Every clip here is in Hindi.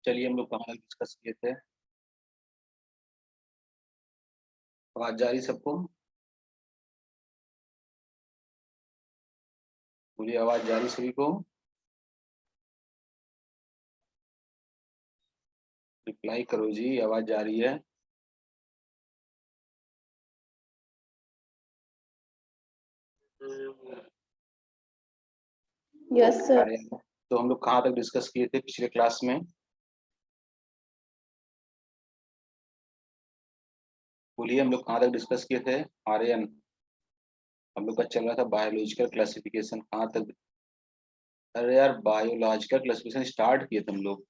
चलिए हम लोग कहाँ डिस्कस किए थे। आवाज जा रही सबको? मुझे आवाज जा रही सभी को? रिप्लाई करो जी, आवाज जा रही है? Yes sir. अरे, तो हम लोग कहाँ तक डिस्कस किए थे पिछले क्लास में? बोलिए, हम लोग कहाँ तक डिस्कस किए थे? आर्यन, हम लोग का चल रहा था बायोलॉजिकल क्लासिफिकेशन। कहाँ तक? अरे यार, बायोलॉजिकल क्लासिफिकेशन स्टार्ट किए थे हम लोग।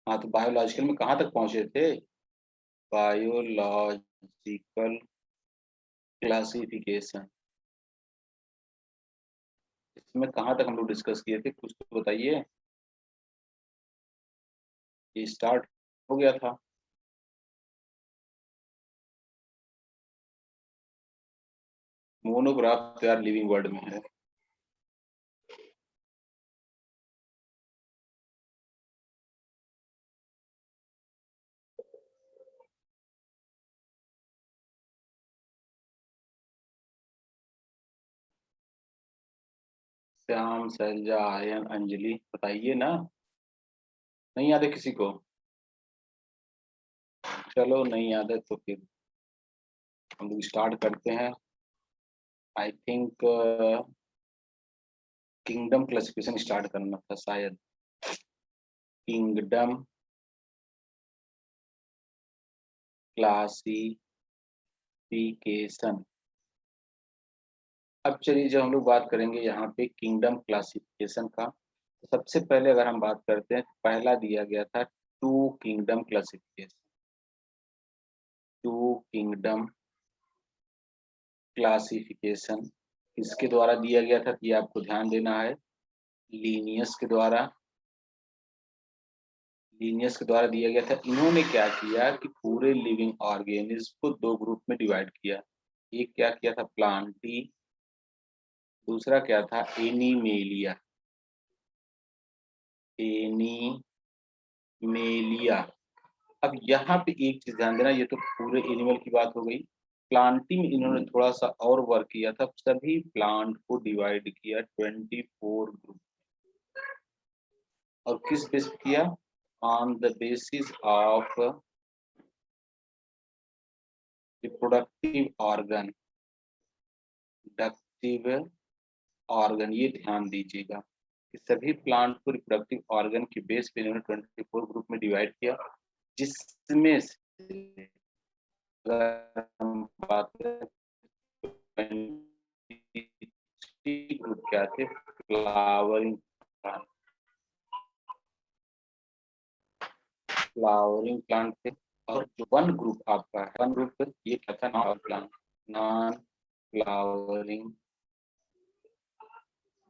हाँ, तो बायोलॉजिकल में कहाँ तक पहुंचे थे? बायोलॉजिकल क्लासिफिकेशन, इसमें कहाँ तक हम लोग डिस्कस किए थे, कुछ तो बताइए। ये स्टार्ट हो गया था। मोनोग्राफ तो यार लिविंग वर्ड में है। श्याम, शैलजा, आयन, अंजलि, बताइए ना। नहीं याद है किसी को? चलो, नहीं याद है तो फिर हम लोग स्टार्ट करते हैं। I think kingdom classification start करना था शायद। Kingdom classification. अब चलिए, जब हम लोग बात करेंगे यहाँ पे किंगडम क्लासिफिकेशन का, तो सबसे पहले अगर हम बात करते हैं, पहला दिया गया था two kingdom classification. Two kingdom classification किसके द्वारा दिया गया था, ये आपको ध्यान देना है। लीनियस के द्वारा। लीनियस के द्वारा दिया गया था। इन्होंने क्या किया कि पूरे लिविंग ऑर्गेनिज्म को दो ग्रुप में डिवाइड किया। एक क्या किया था, प्लांटी। दूसरा क्या था, एनिमेलिया। एनिमेलिया। अब यहाँ पे एक चीज ध्यान देना, ये तो पूरे एनिमल की बात हो गई। प्लांटिंग में इन्होंने थोड़ा सा और वर्क किया था, सभी प्लांट को डिवाइड किया 24 ग्रुप। और किस बेस पे किया? On the basis of reproductive organ. डक्टिव ऑर्गन, ये ध्यान दीजिएगा कि सभी प्लांट को रिप्रोडक्टिव ऑर्गन के बेस पे इन्होंने 24 ग्रुप में डिवाइड किया, जिसमें से अगर हम बात करें ग्रुप क्या थे, फ्लावरिंग फ्लावरिंग प्लांट थे। और जो वन ग्रुप आपका है, वन ग्रुप ये क्या था, non plant, non flowering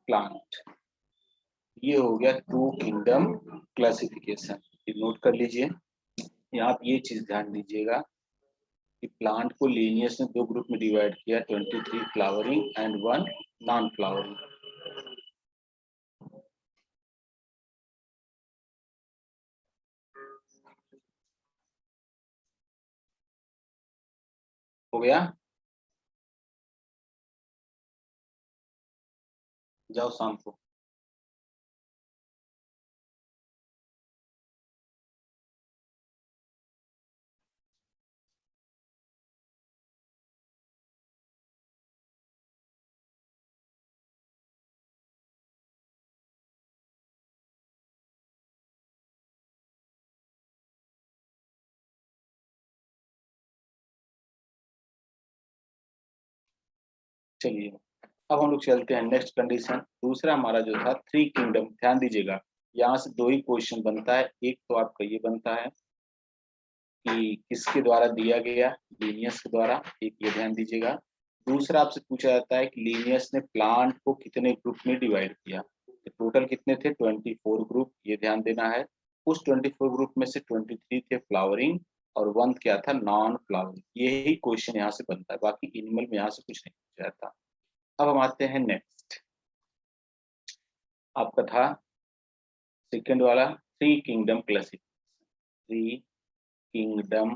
plant. ये हो गया टू किंगडम क्लासिफिकेशन। ये नोट कर लीजिए। यहाँ आप ये चीज ध्यान दीजिएगा कि प्लांट को लीनियस ने दो ग्रुप में डिवाइड किया, 23 flowering and one non flowering. हो गया? जाओ शाम को। चलिए, अब हम लोग चलते हैं नेक्स्ट कंडीशन। दूसरा हमारा जो था थ्री किंगडम, ध्यान दीजिएगा। यहाँ से दो ही क्वेश्चन बनता है। एक तो आपका ये बनता है कि किसके द्वारा दिया गया, लीनियस के द्वारा, एक ये ध्यान दीजिएगा। दूसरा आपसे पूछा जाता है कि लीनियस ने प्लांट को कितने ग्रुप में डिवाइड किया। तो टोटल कितने थे, 24 ग्रुप, ये ध्यान देना है। उस 24 ग्रुप में से 23 थे फ्लावरिंग और वन क्या था, नॉन फ्लावरिंग। यही क्वेश्चन यहाँ से बनता है, बाकी एनिमल में यहाँ से कुछ नहीं पूछा जाता। अब हम आते हैं नेक्स्ट, आपका था सेकेंड वाला three kingdom three kingdom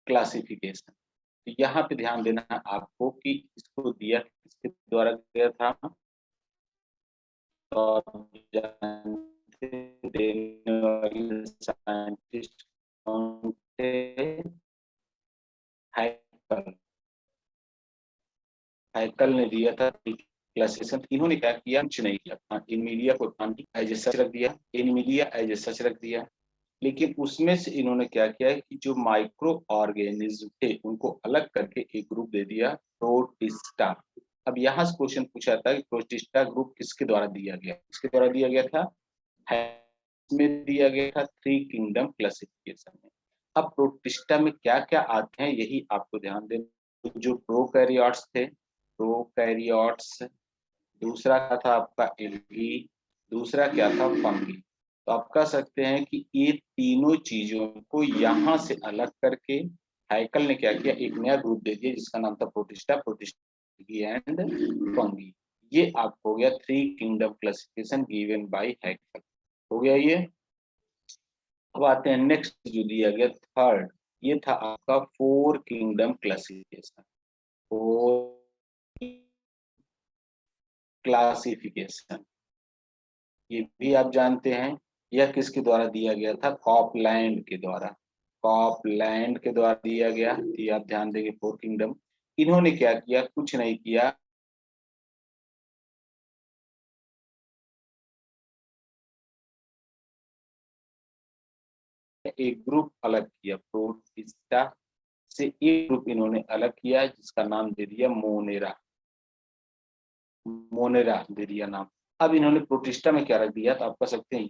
classification. तो यहाँ पे ध्यान देना है आपको कि इसको दिया किसके द्वारा गया था, और देने वाले साइंटिस्ट कौन थे, हैकल। हैकल ने दिया था क्लासिफिकेशन। इन्होंने क्या किया, कुछ नहीं किया, इन मीडिया को एज ए सच रख दिया, इन मीडिया एज ए सच रख दिया। लेकिन उसमें से इन्होंने क्या किया है कि जो माइक्रो ऑर्गेनिज्म थे उनको अलग करके एक ग्रुप दे दिया, प्रोटिस्टा। अब यहाँ से क्वेश्चन पूछा था कि प्रोटिस्टा ग्रुप किसके द्वारा दिया गया, किसके द्वारा दिया गया था, में दिया गया था थ्री किंगडम क्लासिफिकेशन में। अब प्रोटिस्टा में क्या क्या आते हैं यही आपको ध्यान देना। जो प्रोकैरियोट्स थे, प्रोकैरियोट्स, दूसरा क्या था आपका एल्गी, दूसरा क्या था फंगी। तो आप कह सकते हैं कि ये तीनों चीजों को यहाँ से अलग करके हैकल ने क्या किया, एक नया ग्रुप दे दिया जिसका नाम था प्रोटिस्टा, प्रोटिस्टा एंड फंगी। ये आपको हो गया three kingdom classification given by Haeckel, हो गया ये। अब आते हैं नेक्स्ट जो दिया गया थर्ड, ये था आपका four kingdom classification. Four classification ये भी आप जानते हैं, यह किसके द्वारा दिया गया था, कॉपलैंड के द्वारा, कॉपलैंड के द्वारा दिया गया। ये आप ध्यान देंगे फोर किंगडम। इन्होंने क्या किया, कुछ नहीं किया, एक ग्रुप अलग किया, प्रोटिस्टा से एक ग्रुप इन्होंने अलग किया जिसका नाम दे दिया मोनेरा, मोनेरा दे दिया नाम। अब इन्होंने प्रोटिस्टा में क्या रख दिया, तो आप कह सकते हैं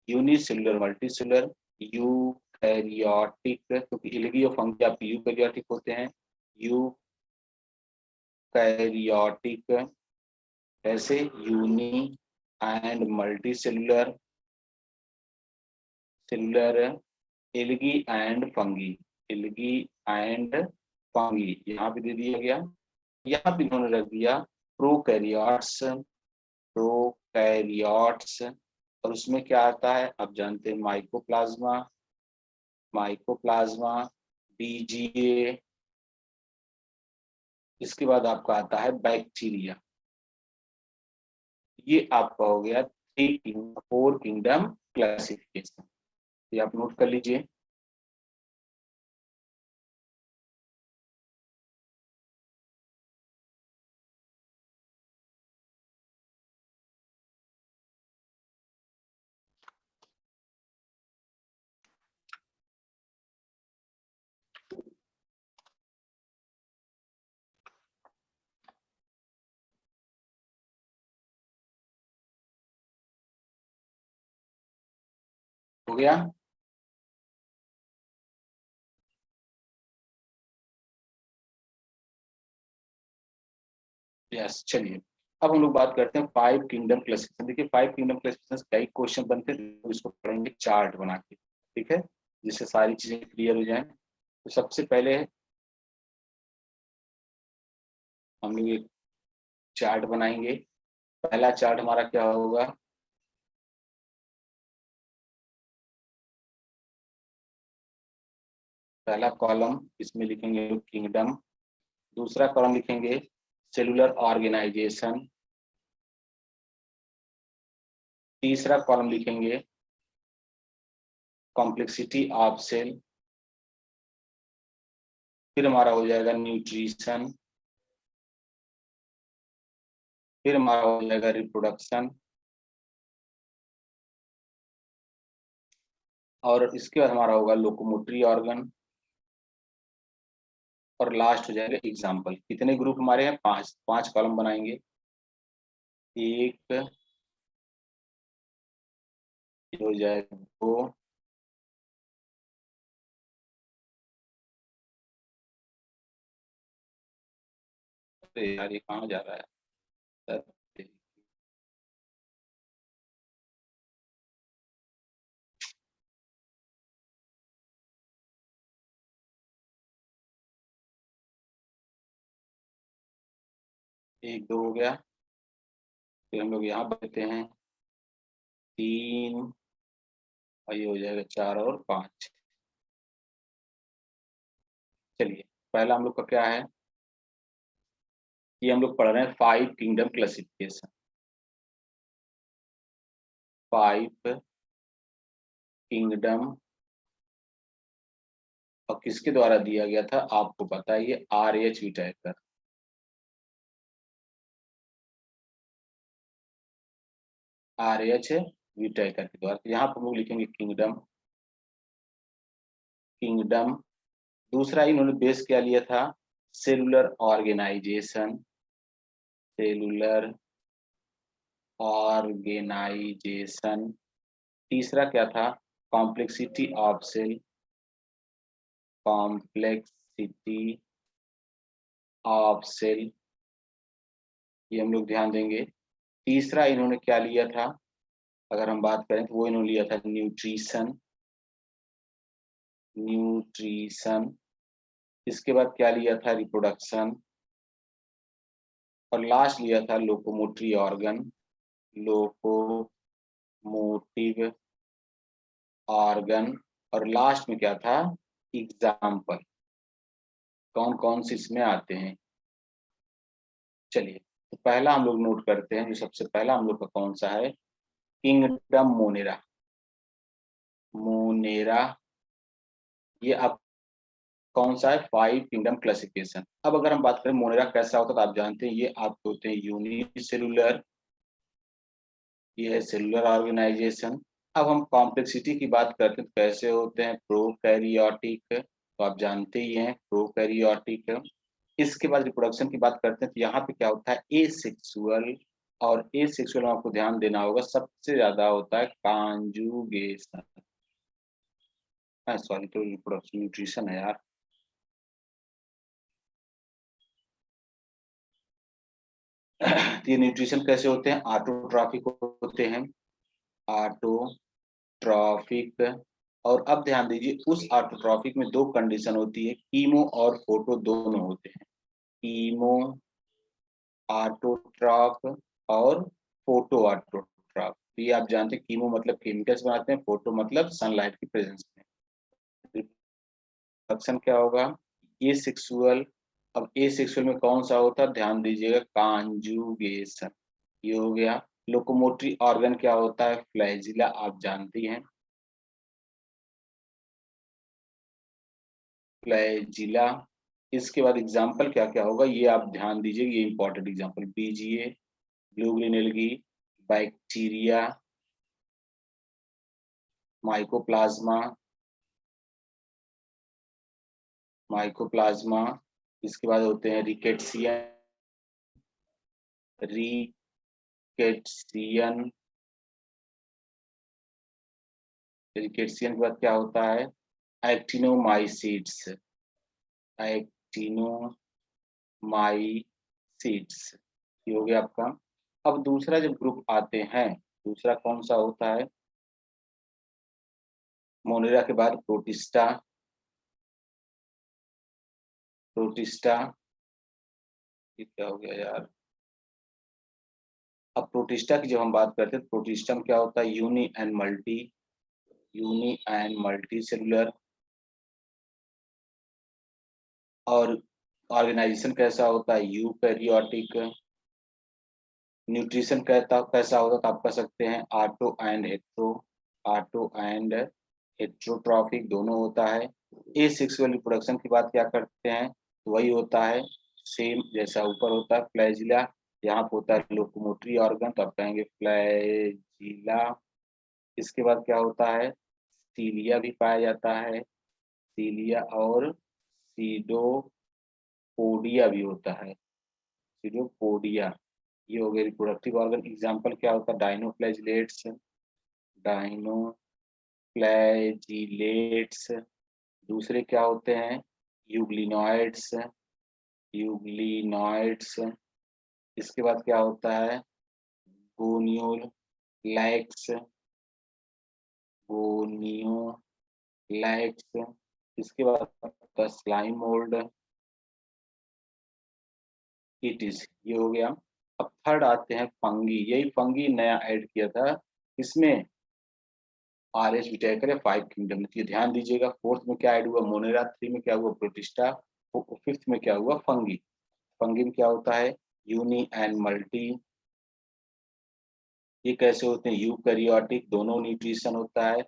यूनिसेलुलर मल्टीसेलुलर यूकैरियोटिक, क्योंकि इलगी और फंगी आपके यूकैरियोटिक होते हैं, यूकैरियोटिक, ऐसे uni and multicellular, cellular, algae and fungi, algae and fungi यहाँ पे दे दिया गया। यहाँ पे इन्होंने रख दिया प्रोकैरियोट्स, प्रोकैरियोट्स, और उसमें क्या आता है आप जानते हैं, माइकोप्लाज्मा, माइकोप्लाज्मा, बीजीए, इसके बाद आपका आता है बैक्टीरिया। ये आपका हो गया फोर किंगडम क्लासिफिकेशन, ये आप नोट कर लीजिए। हो गया, यस। चलिए अब हम लोग बात करते हैं फाइव किंगडम क्लासिफिकेशन। देखिए फाइव किंगडम क्लासिफिकेशन कई क्वेश्चन बनते हैं, तो इसको पढ़ेंगे चार्ट बना के, ठीक है, जिससे सारी चीजें क्लियर हो जाए। तो सबसे पहले हम लोग एक चार्ट बनाएंगे। पहला चार्ट हमारा क्या होगा, पहला कॉलम इसमें लिखेंगे किंगडम, दूसरा कॉलम लिखेंगे सेलुलर ऑर्गेनाइजेशन, तीसरा कॉलम लिखेंगे कॉम्प्लेक्सिटी ऑफ सेल, फिर हमारा हो जाएगा न्यूट्रिशन, फिर हमारा हो जाएगा रिप्रोडक्शन, और इसके बाद हमारा होगा लोकोमोटरी ऑर्गन, और लास्ट हो जाएगा एग्जाम्पल। कितने ग्रुप हमारे हैं, पांच, पांच कॉलम बनाएंगे। एक, हो जाएगा दो, अरे यार ये कहाँ जा रहा है, 1 2 हो गया, फिर हम लोग यहाँ बढ़ते हैं 3 और ये हो जाएगा 4 और 5। चलिए, पहला हम लोग का क्या है, ये हम लोग पढ़ रहे हैं 5 किंगडम क्लासिफिकेशन। 5 किंगडम, और किसके द्वारा दिया गया था आपको पता है, ये R.H. व्हिटेकर। R.H. व्हिटेकर के द्वारा। यहाँ पर हम लोग लिखेंगे किंगडम। किंगडम, दूसरा इन्होंने बेस क्या लिया था, सेलुलर ऑर्गेनाइजेशन। Cellular organisation. तीसरा क्या था, complexity of cell. Complexity of cell, ये हम लोग ध्यान देंगे। तीसरा इन्होंने क्या लिया था, अगर हम बात करें तो वो इन्होंने लिया था न्यूट्रिशन। न्यूट्रिशन, इसके बाद क्या लिया था, रिप्रोडक्शन, और लास्ट लिया था लोकोमोटरी ऑर्गन। लोकोमोटिव ऑर्गन, और लास्ट में क्या था, एग्जाम्पल, कौन कौन से इसमें आते हैं। चलिए, तो पहला हम लोग नोट करते हैं, जो सबसे पहला हम लोग का कौन सा है, किंगडम मोनेरा। मोनेरा, ये अब कौन सा है, 5 किंगडम क्लासिफिकेशन। अब अगर हम बात करें मोनेरा कैसा होता है, तो आप जानते हैं ये आपके होते हैं यूनिसेलुलर, ये है सेलुलर ऑर्गेनाइजेशन। अब हम कॉम्प्लेक्सिटी की बात करते हैं तो कैसे होते हैं, प्रोकैरियोटिक, तो आप जानते ही हैं प्रोकैरियोटिक। इसके बाद रिप्रोडक्शन की बात करते हैं तो यहाँ पे क्या होता है, एसेक्सुअल, और एसेक्सुअल में आपको ध्यान देना होगा सबसे ज्यादा होता है कॉन्जुगेशन। सॉरी, तो रिप्रोडक्शन न्यूट्रिशन है यार। ये न्यूट्रिशन कैसे होते हैं, ऑटोट्रॉफिक होते हैं। ऑटोट्रॉफिक, और अब ध्यान दीजिए उस ऑटोट्रॉफिक में दो कंडीशन होती है, कीमो और फोटो दोनों होते हैं। कीमो ऑटोट्रॉफ और फोटो ऑटोट्रॉफ। ये आप जानते हैं, कीमो मतलब केमिकल्स बनाते हैं, फोटो मतलब सनलाइट की प्रेजेंस में। रिप्रोडक्शन क्या होगा, ए सेक्सुअल। अब ए सेक्सुअल में कौन सा होता है, ध्यान दीजिएगा, कॉन्जुगेशन, ये हो गया। लोकोमोटरी ऑर्गन क्या होता है, फ्लैजिला, आप जानती हैं फ्लैजिला। इसके बाद एग्जाम्पल क्या क्या होगा, ये आप ध्यान दीजिए, ये important example, BGA, blue green algae, bacteria, mycoplasma. Mycoplasma, इसके बाद होते हैं रिकेट्सियन। रिकेट्सियन, रिकेट्सियन के बाद क्या होता है, एक्टिनोमाइसीट्स। एक्टिनोमाइसीट्स, ये हो गया आपका। अब दूसरा जब ग्रुप आते हैं, दूसरा कौन सा होता है, मोनेरा के बाद प्रोटिस्टा। प्रोटिस्टा, ये क्या हो गया यार। अब प्रोटिस्टा की जब हम बात करते हैं तो प्रोटिस्टा में क्या होता है, uni and multi. Uni and multi cellular, और ऑर्गेनाइजेशन कैसा होता है, यूकैरियोटिक। न्यूट्रिशन कैसा कैसा होगा, तो आप कह सकते हैं auto and hetero. Auto and heterotrophic दोनों होता है। ए सेक्सुअल रिप्रोडक्शन की बात क्या करते हैं, तो वही होता है, सेम जैसा ऊपर होता है फ्लैजिला, यहाँ पे होता है लोकोमोटरी ऑर्गन, तो आप कहेंगे फ्लैजिला। इसके बाद क्या होता है, सीलिया भी पाया जाता है, सीलिया, और सीडोपोडिया भी होता है, सीडोपोडिया। ये हो गए रिप्रोडक्टिव ऑर्गन। एग्जाम्पल क्या होता है, डाइनोफ्लैजिलेट्स। डाइनोफ्लैजिलेट्स, दूसरे क्या होते हैं, यूग्लिनॉइड्स। यूग्लिनॉइड्स, इसके बाद क्या होता है, गोनियोलैक्स। गोनियोलैक्स, इसके बाद स्लाइम मोल्ड। इट इज, ये हो गया। अब थर्ड आते हैं फंगी, यही फंगी नया ऐड किया था इसमें आर एच विटाकर है 5 किंगडम में। तो ये ध्यान दीजिएगा, फोर्थ में क्या ऐड हुआ मोनेरा, थ्री में क्या हुआ प्रोटिस्टा, फिफ्थ में क्या हुआ फंगी। फंगी में क्या होता है यूनी एंड मल्टी, ये कैसे होते हैं यूकैरियोटिक, दोनों न्यूट्रिशन होता है।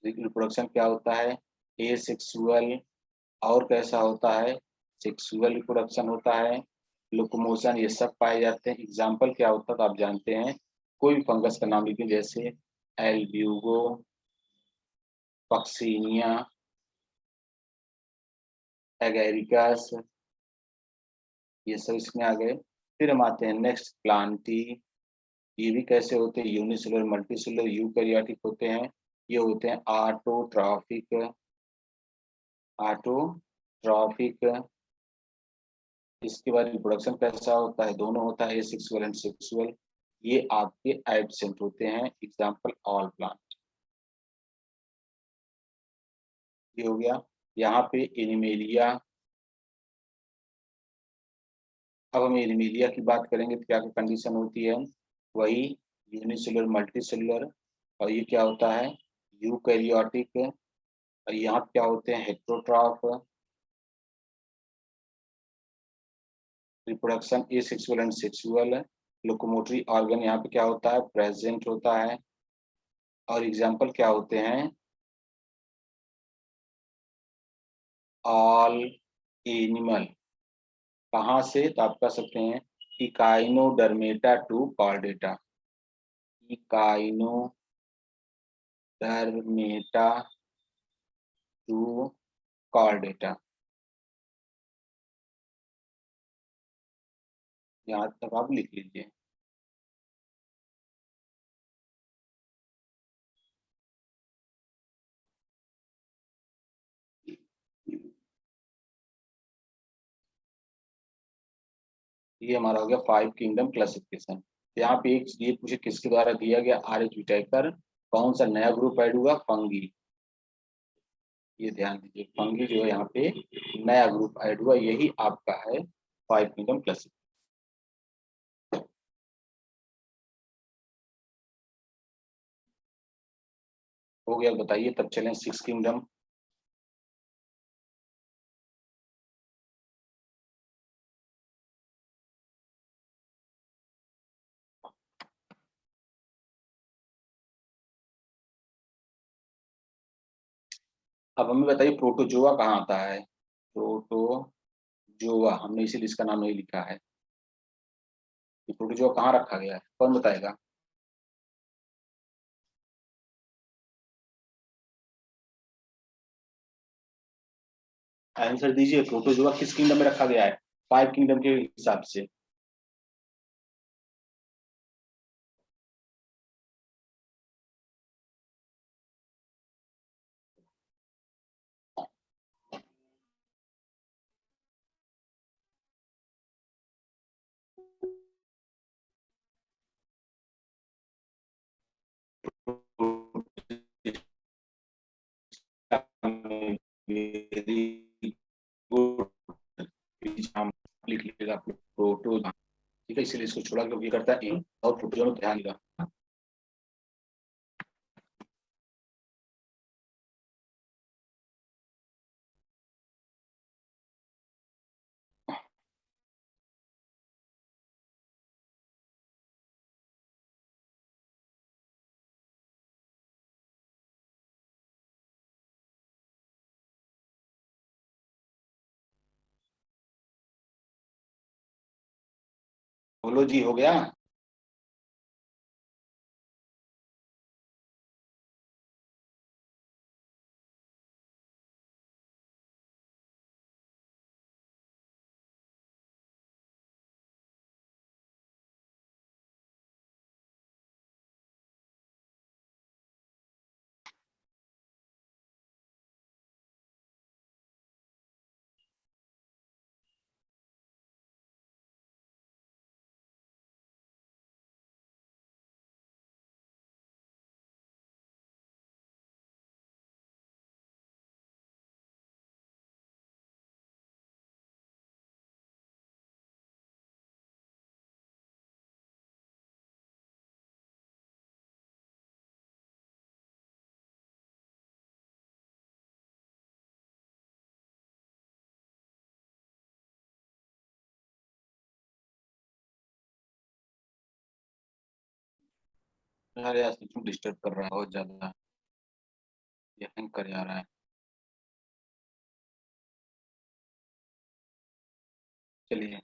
रिप्रोडक्शन क्या होता है ए सेक्सुअल, और कैसा होता है सेक्सुअल रिप्रोडक्शन होता है। लोकोमोशन ये सब पाए जाते हैं। एग्जाम्पल क्या होता है तो आप जानते हैं, कोई भी फंगस का नाम लिखिए, जैसे एल्ब्यूगो, पक्सीनिया, एगेरिकस, ये सब इसमें आ गए। फिर हम आते हैं नेक्स्ट प्लांटी, ये भी कैसे होते हैं यूनिसेलुलर मल्टीसेलुलर यूकैरियोटिक होते हैं। ये होते हैं ऑटोट्रॉफिक, ऑटोट्रॉफिक। इसके बाद रिप्रोडक्शन कैसा होता है दोनों होता है एसेक्सुअल एंड सेक्सुअल। ये आपके एब्सेंट होते हैं, एग्जाम्पल ऑल प्लांट। ये हो गया। यहाँ पे एनिमेलिया, अब हम एनिमेलिया की बात करेंगे तो क्या क्या कंडीशन होती है, वही यूनिसेलुलर मल्टीसेलुलर, और ये क्या होता है यूकैरियोटिक, और यहाँ क्या होते हैं heterotroph, reproduction asexual and sexual, locomotory organ यहाँ पे क्या होता है प्रेजेंट होता है, और एग्जाम्पल क्या होते हैं ऑल एनिमल। कहाँ से तो आप कह सकते हैं Echinodermata to Chordata, Echinodermata to Chordata, यहाँ तक आप लिख लीजिए। ये हमारा हो गया 5 किंगडम क्लासिफिकेशन। यहाँ पे एक ये पूछे किसके द्वारा दिया गया आर एच विटाकर, कौन सा नया ग्रुप ऐड हुआ फंगी। ये ध्यान दीजिए फंगी जो है यहाँ पे नया ग्रुप ऐड हुआ, यही आपका है 5 किंगडम क्लासिफिकेशन। हो गया, बताइए तब चलें 6 किंगडम। अब हमें बताइए प्रोटोजोआ कहाँ आता है, प्रोटोजोआ, हमने इसीलिए इसका नाम नहीं लिखा है। ये प्रोटोजोआ कहाँ रखा गया है कौन बताएगा। आंसर दीजिए, प्रोटोजोआ किस किंगडम में रखा गया है 5 किंगडम के हिसाब से। वेरी गुड, लिख लीजिएगा प्रोटो, ठीक है, इसीलिए इसको छोड़ा क्योंकि ये करता है इन और प्रोटोजोआ में ध्यान देगा। बोलो जी हो गया। यार यार सिस्टम डिस्टर्ब कर रहा है बहुत ज्यादा, ये हैंग कर जा रहा है। चलिए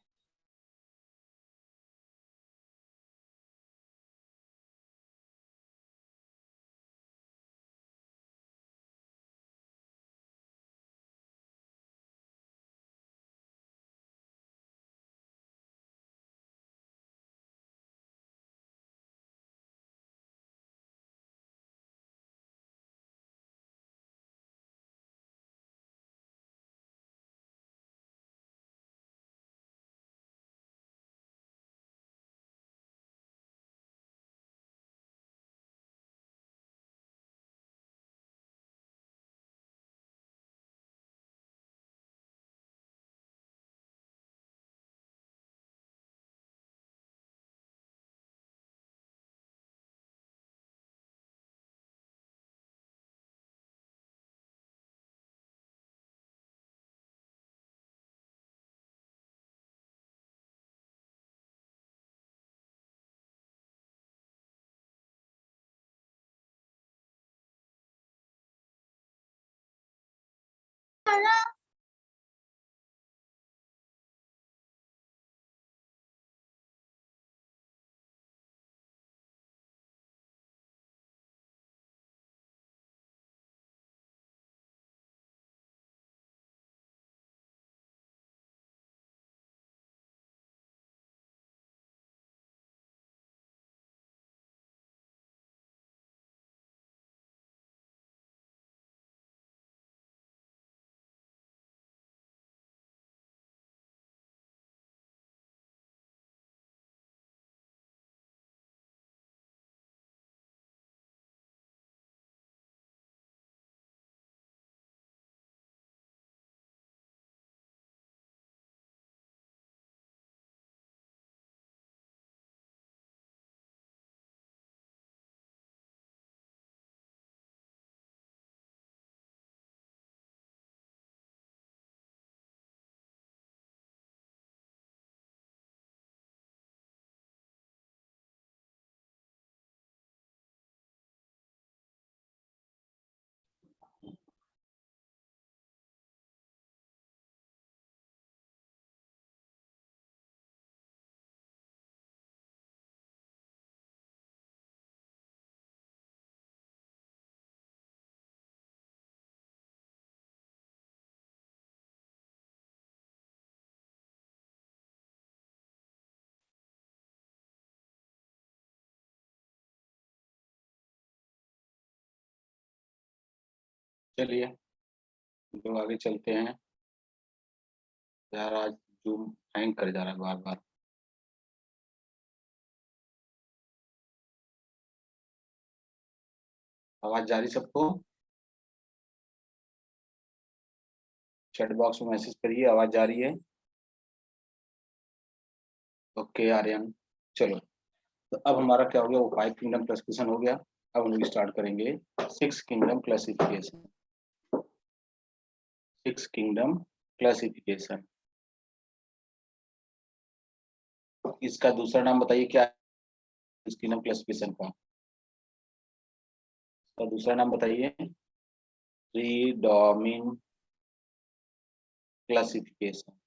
चलिए तो आगे चलते हैं। यार आज जूम हैंग कर जा रहा है बार बार। आवाज जा रही सबको? चैट बॉक्स में मैसेज करिए, आवाज जा रही है? ओके आर्यन। चलो, तो अब हमारा क्या हो गया, वो 5 किंगडम क्लासिफिकेशन हो गया। अब हम लोग स्टार्ट करेंगे 6 किंगडम क्लासिफिकेशन। 6 किंगडम क्लासिफिकेशन, इसका दूसरा नाम बताइए क्या है? 6 किंगडम क्लासिफिकेशन का इसका दूसरा नाम बताइए। प्रीडोमिन क्लासिफिकेशन।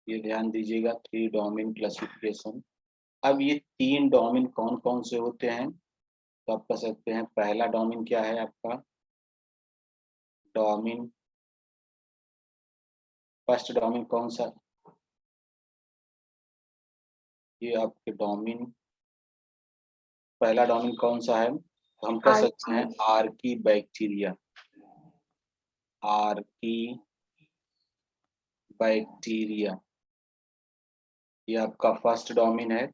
ये ध्यान दीजिएगा, 3 डोमेन क्लासिफिकेशन। अब ये 3 डोमेन कौन कौन से होते हैं? तो आप कह सकते हैं पहला डोमेन क्या है आपका, डोमेन, फर्स्ट डोमेन कौन सा? ये आपके डोमेन, पहला डोमेन कौन सा है? तो हम कह सकते हैं आर्की बैक्टीरिया। आर्की बैक्टीरिया, ये आपका फर्स्ट डोमेन है।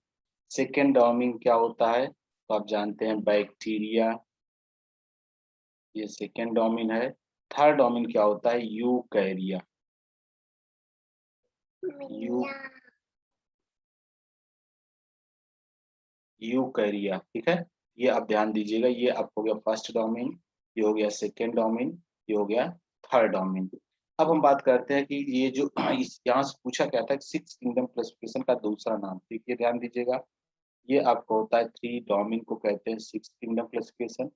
सेकेंड डोमेन क्या होता है? तो आप जानते हैं बैक्टीरिया, ये सेकेंड डोमेन है। थर्ड डोमेन क्या होता है? यूकैरिया। यू यूकैरिया, ठीक है। ये आप ध्यान दीजिएगा, ये आप हो गया फर्स्ट डोमेन, ये हो गया सेकेंड डोमेन, ये हो गया थर्ड डोमेन। अब हम बात करते हैं कि ये जो इस यहाँ से पूछा क्या था, 6 किंगडम क्लासिफिकेशन का दूसरा नाम, ठीक है, ध्यान दीजिएगा। ये आपको होता है थ्री डोमेन को कहते हैं सिक्स किंगडम क्लासिफिकेशन।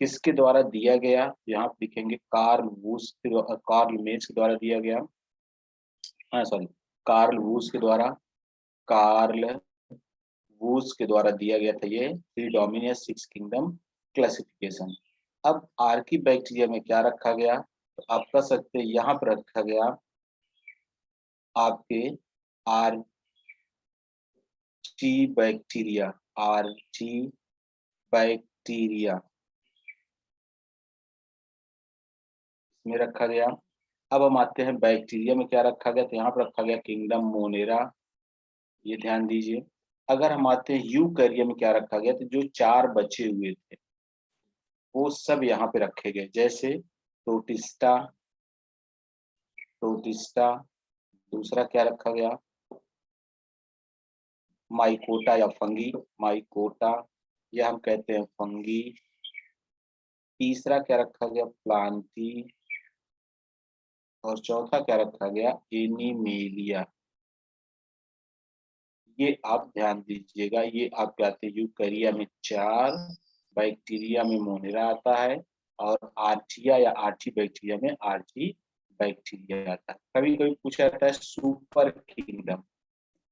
किसके द्वारा दिया गया, यहाँ पे लिखेंगे कार्ल मेज के द्वारा दिया गया, हाँ सॉरी, कार्ल वूस के द्वारा, कार्ल वूस के द्वारा दिया गया था ये थ्री डोमेन या सिक्स किंगडम क्लासिफिकेशन। अब आर्की बैक्टीरिया में क्या रखा गया, तो आप कह सकते हैं यहाँ पर रखा गया आपके आर्ची बैक्टीरिया, आर्ची बैक्टीरिया में रखा गया। अब हम आते हैं बैक्टीरिया में क्या रखा गया, तो यहाँ पर रखा गया किंगडम मोनेरा, ये ध्यान दीजिए। अगर हम आते हैं यूकैरिया में क्या रखा गया, तो जो चार बचे हुए थे वो सब यहाँ पे रखे गए, जैसे प्रोटिस्टा, प्रोटिस्टा, दूसरा क्या रखा गया, माइकोटा या फंगी, माइकोटा या हम कहते हैं फंगी, तीसरा क्या रखा गया, प्लांटी, और चौथा क्या रखा गया, एनिमेलिया। ये आप ध्यान दीजिएगा, ये आपके आते हैं यूकैरिया में चार, बैक्टीरिया में मोनेरा आता है, और आर्चिया या आर्ची बैक्टीरिया में आर्ची बैक्टीरिया आता है। कभी कभी पूछा जाता है सुपर किंगडम,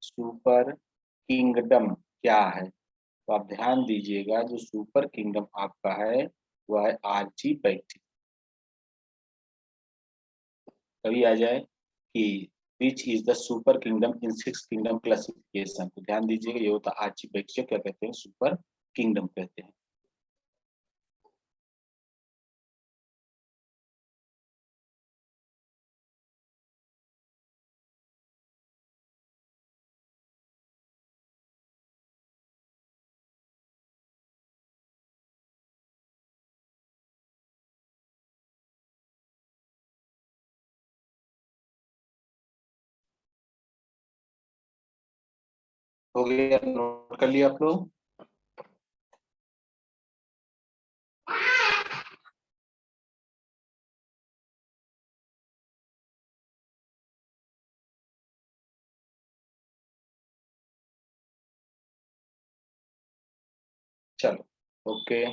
सुपर किंगडम क्या है, तो आप ध्यान दीजिएगा जो सुपर किंगडम आपका है वह है आर्ची बैक्टीरिया। कभी आ जाए कि which is the super kingdom in six kingdom classification, तो ध्यान दीजिएगा ये होता है आर्ची बैक्टीरिया, क्या कहते हैं, सुपर किंगडम कहते हैं। हो गया, नोट कर लिया आप लोग। चलो ओके,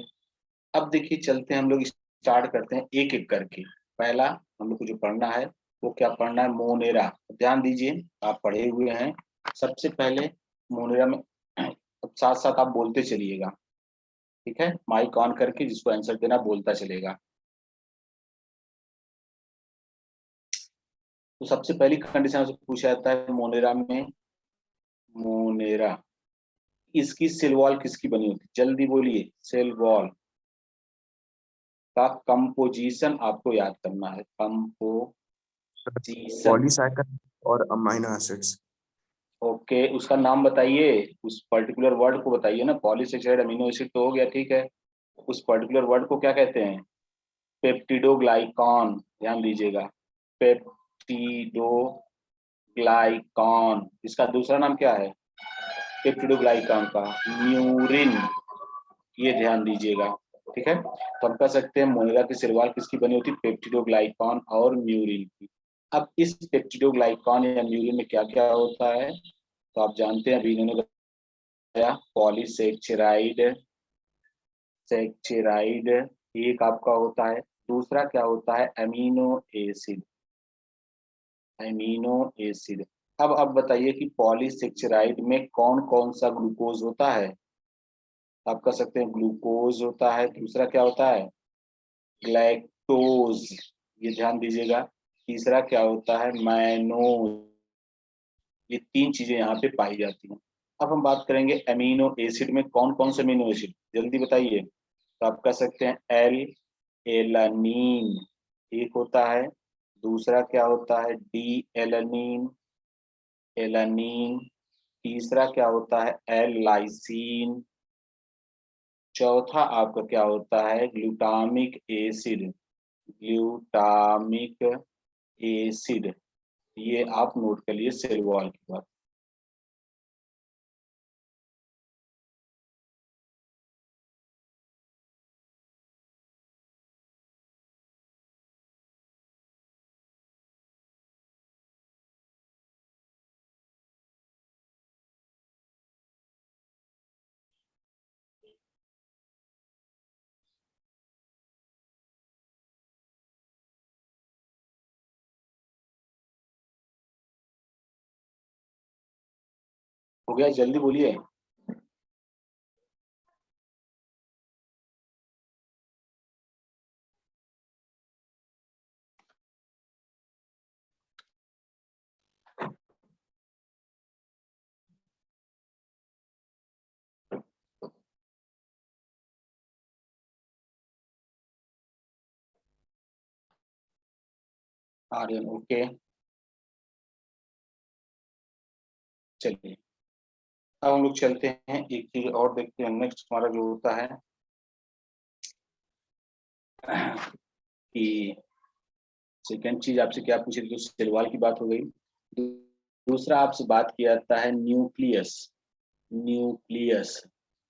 अब देखिए चलते हैं हम लोग, स्टार्ट करते हैं एक एक करके। पहला हम लोग को जो पढ़ना है वो क्या पढ़ना है, मोनेरा। ध्यान दीजिए, आप पढ़े हुए हैं। सबसे पहले मोनेरा में साथ साथ आप बोलते चलिएगा, ठीक है, माइक ऑन करके जिसको आंसर देना बोलता चलेगा। तो सबसे पहली कंडीशन से पूछा जाता है मोनेरा में, मोनेरा इसकी सेल वॉल किसकी बनी होती है, जल्दी बोलिए, सेल वॉल का कंपोजिशन आपको याद करना है, कंपोजिशन। पॉलीसैकेराइड और अमीनो एसिड्स। ओके, उसका नाम बताइए, उस पर्टिकुलर वर्ड को बताइए ना, पॉलीसेकेराइड अमीनो एसिड तो हो गया, ठीक है, उस पर्टिकुलर वर्ड को क्या कहते हैं, पेप्टिडोग्लाइकॉन, ध्यान दीजिएगा, पेप्टिडोग्लाइकॉन। इसका दूसरा नाम क्या है, पेप्टिडोग्लाइकॉन का म्यूरिन, ये ध्यान दीजिएगा, ठीक है। तो हम कह सकते हैं मोनेरा की सिरवाल किसकी बनी होती है, पेप्टिडोग्लाइकॉन और म्यूरिन की। अब इस पेप्टिडोग्लाइकॉन या म्यूरिन में क्या क्या होता है, तो आप जानते हैं, अभी इन्होंने बताया, पॉलीसेक्चराइड, सेक्चराइड एक आपका होता है, दूसरा क्या होता है, अमीनो एसिड, अमीनो एसिड। अब आप बताइए कि पॉलीसेक्चराइड में कौन कौन सा ग्लूकोज होता है, आप कह सकते हैं ग्लूकोज होता है, दूसरा क्या होता है, ग्लैक्टोज, ये ध्यान दीजिएगा, तीसरा क्या होता है, मैनोज। ये तीन चीजें यहाँ पे पाई जाती हैं। अब हम बात करेंगे अमीनो एसिड में कौन कौन से अमीनो एसिड, जल्दी बताइए, तो आप कह सकते हैं एल एलानीन एक होता है, दूसरा क्या होता है, डी एलानीन, एलानीन, तीसरा क्या होता है, एल लाइसीन, चौथा आपका क्या होता है, ग्लूटामिक एसिड, ग्लूटामिक एसिड। ये आप नोट कर लिए सेल वॉल की बात। हो गया, जल्दी बोलिए। आर्यन ओके, चलिए अब हम लोग चलते हैं, एक चीज और देखते हैं। नेक्स्ट हमारा जो होता है कि सेकेंड चीज आपसे क्या पूछी थी, तो सेल वॉल की बात हो गई। दूसरा आपसे बात किया जाता है न्यूक्लियस। न्यूक्लियस,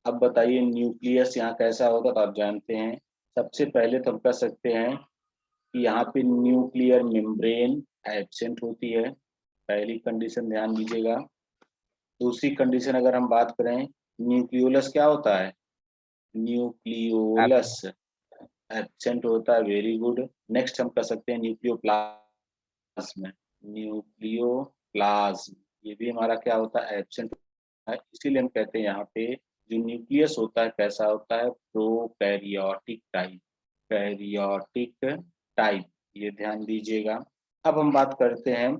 अब बताइए न्यूक्लियस यहाँ कैसा होगा, तो आप जानते हैं। सबसे पहले तो हम कह सकते हैं कि यहाँ पे न्यूक्लियर मेम्ब्रेन एब्सेंट होती है, पहली कंडीशन ध्यान दीजिएगा। दूसरी कंडीशन अगर हम बात करें, न्यूक्लियोलस क्या होता है, न्यूक्लियोलस एब्सेंट होता है, वेरी गुड। नेक्स्ट हम कर सकते हैं न्यूक्लियोप्लाज्म। न्यूक्लियोप्लाज्म ये भी हमारा क्या होता है, एब्सेंट है। इसीलिए हम कहते हैं यहाँ पे जो न्यूक्लियस होता है कैसा होता है, प्रोकैरियोटिक टाइप, कैरियोटिक टाइप, ये ध्यान दीजिएगा। अब हम बात करते हैं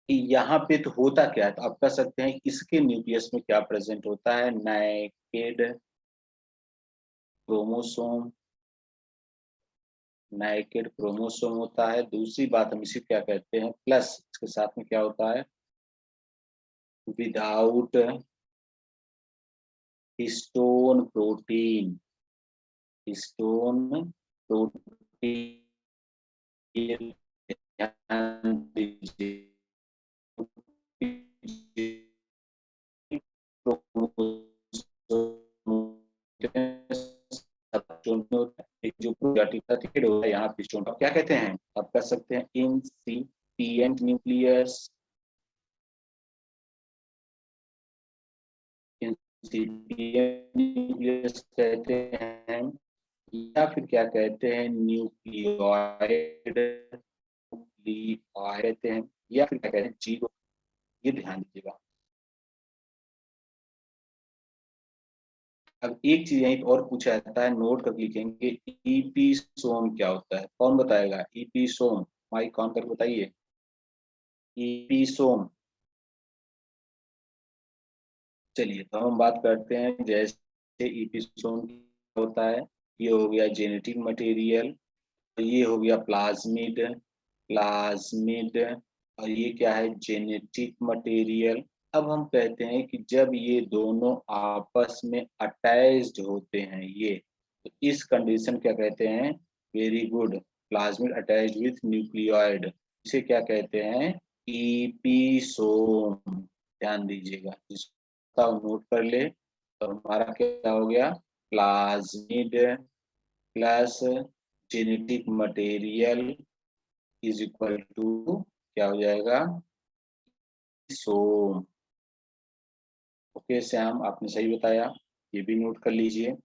कि यहाँ पे तो होता क्या है, तो आप कह सकते हैं इसके न्यूक्लियस में क्या प्रेजेंट होता है, नाइकेड क्रोमोसोम, नाइकेड क्रोमोसोम होता है। दूसरी बात हम इसे क्या कहते हैं, प्लस इसके साथ में क्या होता है, without histone protein, histone protein, ध्यान दीजिए। जो प्रोटीन होता है यहाँ पे हिस्टोन क्या कहते हैं, आप कह सकते हैं इंसिपिएंट न्यूक्लियस, न्यूक्लियस कहते हैं, या फिर क्या कहते हैं न्यूक्लियोइड, न्यूक्लियोइड कहते हैं, या फिर क्या कहते हैं जीरो, ये ध्यान दीजिएगा। अब एक चीज यहीं और पूछा जाता है, नोट कर लिखेंगे, ईपीसोम क्या होता है, कौन बताएगा ईपीसोम, माइक ऑन करके बताइए ईपीसोम। चलिए तो हम बात करते हैं, जैसे ईपीसोम होता है, ये हो गया जेनेटिक मटेरियल, ये हो गया प्लाज्मिड, प्लाज्मिड, और ये क्या है, जेनेटिक मटेरियल। अब हम कहते हैं कि जब ये दोनों आपस में अटैच्ड होते हैं, ये तो इस कंडीशन क्या कहते हैं, very good, plasmid attached with nucleoid, इसे क्या कहते हैं, ईपीसोम। ध्यान दीजिएगा, इसका नोट कर ले, तो हमारा क्या हो गया, plasmid plus genetic material is equal to क्या हो जाएगा, सोम। ओके श्याम, आपने सही बताया, ये भी नोट कर लीजिए।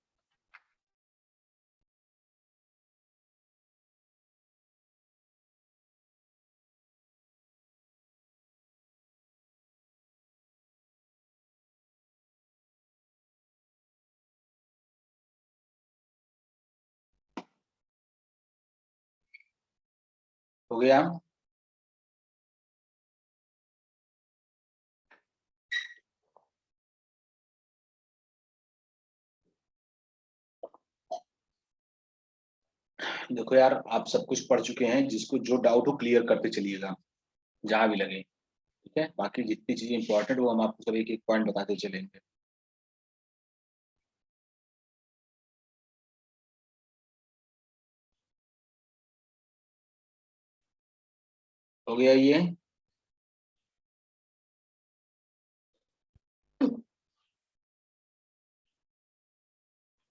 हो गया, देखो यार आप सब कुछ पढ़ चुके हैं, जिसको जो डाउट हो क्लियर करते चलिएगा जहां भी लगे, ठीक है। बाकी जितनी चीजें इंपॉर्टेंट वो हम आपको सब एक एक पॉइंट बताते चलेंगे। हो गया ये,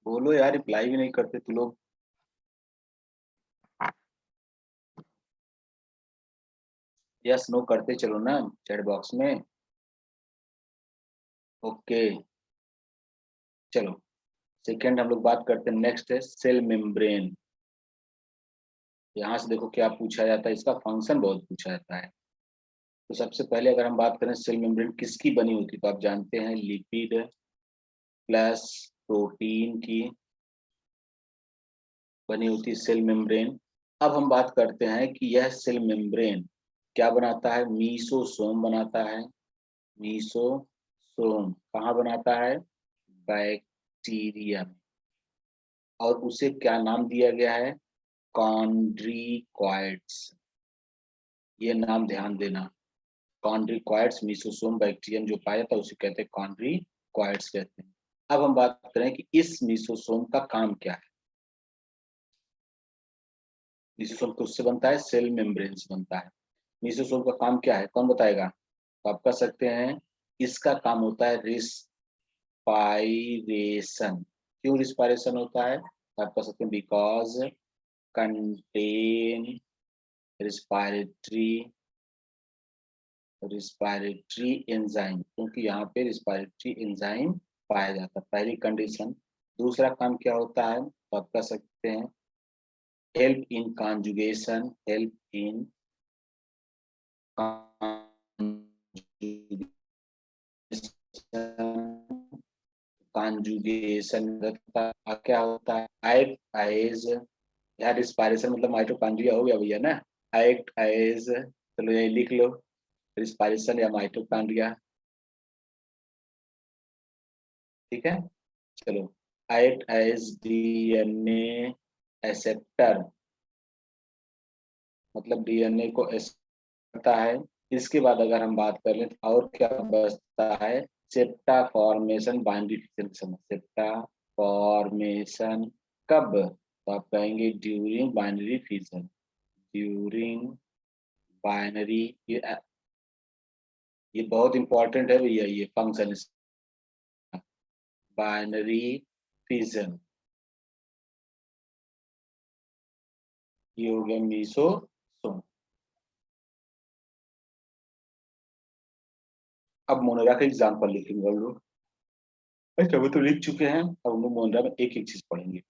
बोलो यार, रिप्लाई भी नहीं करते तू लोग। यस नो करते चलो ना चैट बॉक्स में। ओके चलो, सेकेंड हम लोग बात करते हैं, नेक्स्ट है सेल मेम्ब्रेन। यहाँ से देखो क्या पूछा जाता है, इसका फंक्शन बहुत पूछा जाता है। तो सबसे पहले अगर हम बात करें सेल मेम्ब्रेन किसकी बनी होती है, तो आप जानते हैं लिपिड प्लस प्रोटीन की बनी होती है सेल मेम्ब्रेन। अब हम बात करते हैं कि यह सेल मेम्ब्रेन क्या बनाता है, मीसोसोम बनाता है। मीसोसोम कहाँ बनाता है, बैक्टीरिया में। और उसे क्या नाम दिया गया है, कॉन्ड्रीकॉइड्स। ये नाम ध्यान देना, कॉन्ड्रीकॉइड्स मीसोसोम बैक्टीरिया में जो पाया जाता है उसे कहते हैं कॉन्ड्रीकॉइड्स कहते हैं। अब हम बात करें कि इस मीसोसोम का काम क्या है। मीसोसोम तो उससे बनता है, सेल मेम्ब्रेन से बनता है। मीसोसोम का काम क्या है, कौन बताएगा, तो आप कह सकते हैं इसका काम होता है रिस्पायरेशन। क्यों रिस्पायरेशन होता है, तो आप कह सकते हैं because contain respiratory respiratory enzyme, क्योंकि यहाँ पे रिस्पायरेटरी एंजाइम पाया जाता है, पहली कंडीशन। दूसरा काम क्या होता है, तो आप कह सकते हैं help in conjugation, help in conjugation का क्या होता है, एक्ट एज, यार रिस्पायरेशन मतलब माइटोकॉन्ड्रिया हो गया भैया ना, एक्ट एज, चलो ये लिख लो, रिस्पायरेशन या माइटोकॉन्ड्रिया, ठीक है। चलो, एक्ट एज डीएनए एक्सेप्टर, मतलब डीएनए को करता है। इसके बाद अगर हम बात कर लें तो और क्या बचता है, सेप्टा फॉर्मेशन बाइनरी फिजन के समय, सेप्टा फॉर्मेशन कब, तो आप कहेंगे during binary fission, during binary, ये बहुत इंपॉर्टेंट है भैया, ये फंक्शन बाइनरी फिजन, ये हो गया मीसोसोम। अब मोनेरा का एग्जाम्पल लिखेंगे हम लोग। अच्छा वो तो लिख चुके हैं, अब हम लोग मोनेरा में एक एक चीज पढ़ेंगे।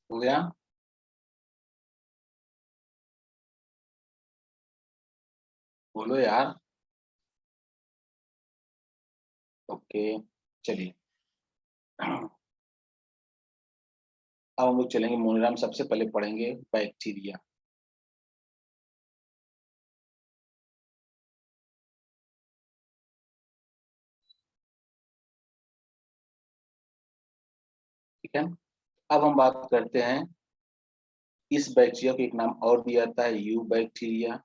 हो गया, बोलो यार। ओके, चलिए। अब हम लोग चलेंगे मोनेरा में, सबसे पहले पढ़ेंगे बैक्टीरिया। ठीक है, अब हम बात करते हैं इस बैक्टीरिया को एक नाम और दिया जाता है यू बैक्टीरिया,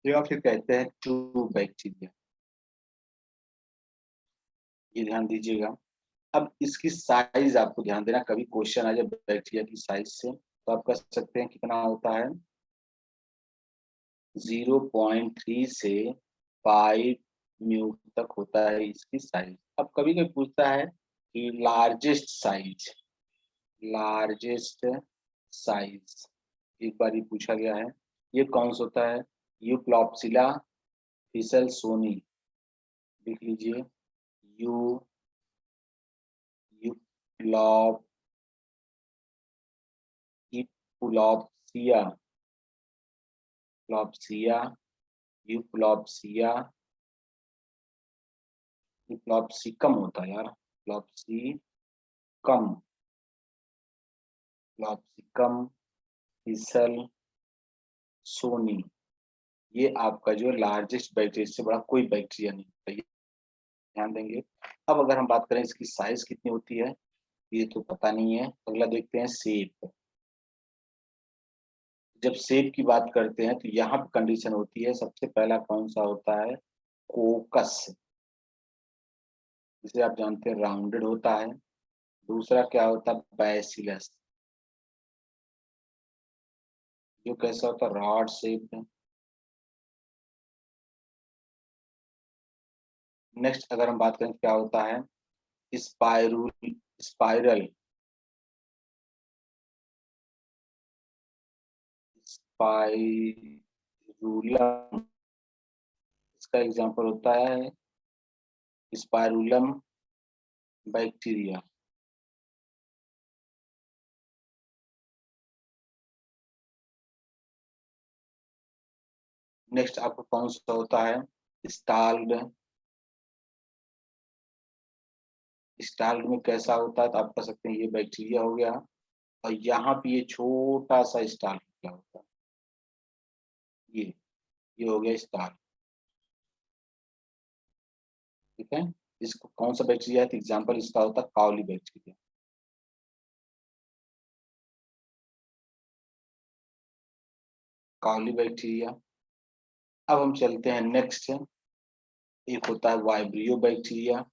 या फिर कहते हैं ट्रू बैक्टीरिया, ये ध्यान दीजिएगा। अब इसकी साइज आपको ध्यान देना, कभी क्वेश्चन आ जाए बैक्टीरिया की साइज से, तो आप कह सकते हैं कितना होता है, 0.3 से 5 म्यू तक होता है इसकी साइज। अब कभी कभी पूछता है कि लार्जेस्ट साइज, लार्जेस्ट साइज, एक बार ये पूछा गया है, ये कौन सा होता है, यूप्लॉप्सिला फिसल सोनी, लिख लीजिए, यू यूप्लॉप यूप्लॉप्सिया, प्लॉप्सिया, यूप्लॉप्सिया, यूप्लॉप्सिकम होता है यार, प्लॉप्सिकम, प्लॉप्सिकम, फिसल, सोनी, ये आपका जो लार्जेस्ट बैक्टीरिया, इससे बड़ा कोई बैक्टीरिया नहीं होता, ये ध्यान देंगे। अब अगर हम बात करें इसकी साइज कितनी होती है, ये तो पता नहीं है। अगला देखते हैं शेप। जब शेप की बात करते हैं तो यहाँ पे कंडीशन होती है, सबसे पहला कौन सा होता है, कोकस, जिसे आप जानते हैं राउंडेड होता है। दूसरा क्या होता है, बैसिलस, जो कैसा होता है, रॉड शेप में। नेक्स्ट अगर हम बात करें क्या होता है, स्पाइरूल, स्पाइरल, स्पाइरूलम, इसका एग्जांपल होता है स्पाइरूलम बैक्टीरिया। नेक्स्ट आपको कौन सा होता है, स्टाल्ड, स्टाल्ड में कैसा होता है, तो आप कह सकते हैं ये बैक्टीरिया हो गया, और यहाँ पे ये छोटा सा स्टाल्ड क्या होता है, ये हो गया स्टाल्ड। ठीक है, इसको कौन सा बैक्टीरिया है, तो एग्जाम्पल इसका होता है काउली बैक्टीरिया। काउली बैक्टीरिया। अब हम चलते हैं नेक्स्ट, एक होता है वाइब्रियो बैक्टीरिया।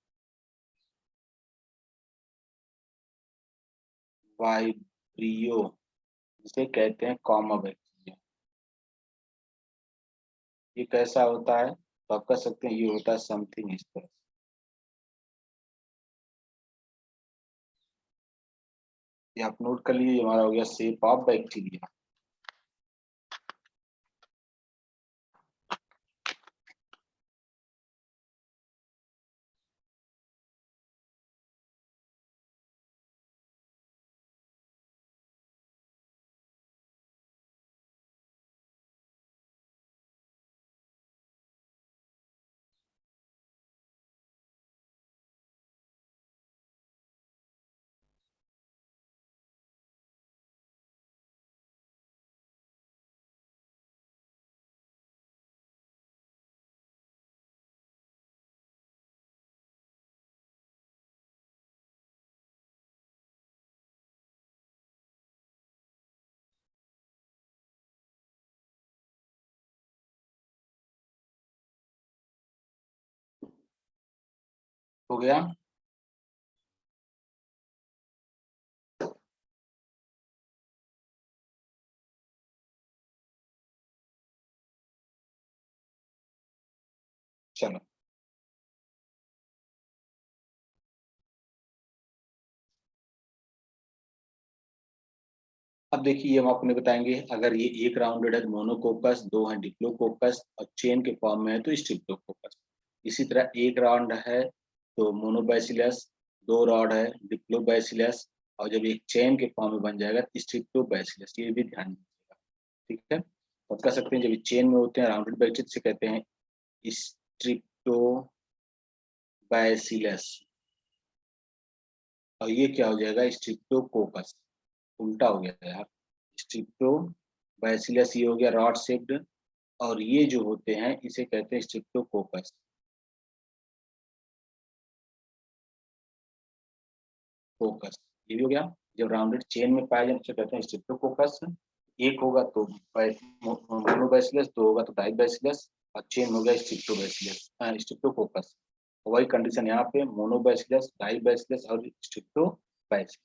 वाइब्रियो, जिसे कहते हैं कॉमा बैक्टीरिया। ये कैसा होता है, तो आप कह सकते हैं ये होता है समथिंग इस तरह से। ये आप नोट कर लीजिए, हमारा हो गया शेप ऑफ बैक्टीरिया। हो गया। चलो, अब देखिए हम आपको बताएंगे, अगर ये एक राउंडेड है तो मोनोकोकस, दो है डिप्लोकोकस, और चेन के फॉर्म में है तो स्ट्रिप्टोकोकस। इसी तरह एक राउंड है तो मोनोबैसिलस, दो रॉड है डिप्लोबैसिलस, और जब एक चेन के फॉर्म में बन जाएगा तो स्ट्रिप्टोबैसिलस, ये भी ध्यान दीजिएगा। ठीक है, तो आप कह सकते हैं जब ये चेन में होते हैं राउंडेड बैक्टीरिया से कहते हैं स्ट्रिप्टोबैसिलस, और ये क्या हो जाएगा, स्ट्रिप्टोकोकस। उल्टा हो गया यार, स्ट्रिप्टोबैसिलस ये हो गया रॉड शेप्ड, और ये जो होते हैं इसे कहते हैं स्ट्रिप्टोकोकस। कोकस, ये भी हो गया। जब राउंडेड चेन में पाए जाए तो कहते हैं स्ट्रिप्टोकोकस। एक होगा तो मोनोबैसिलस, दो होगा तो डाइबैसिलस, और चेन हो गया स्ट्रिप्टोबैसिलस, स्ट्रिप्टोकोकस। वही कंडीशन यहाँ पे मोनोबैसिलस, डाइबैसिलस और स्ट्रिप्टोबैसिलस।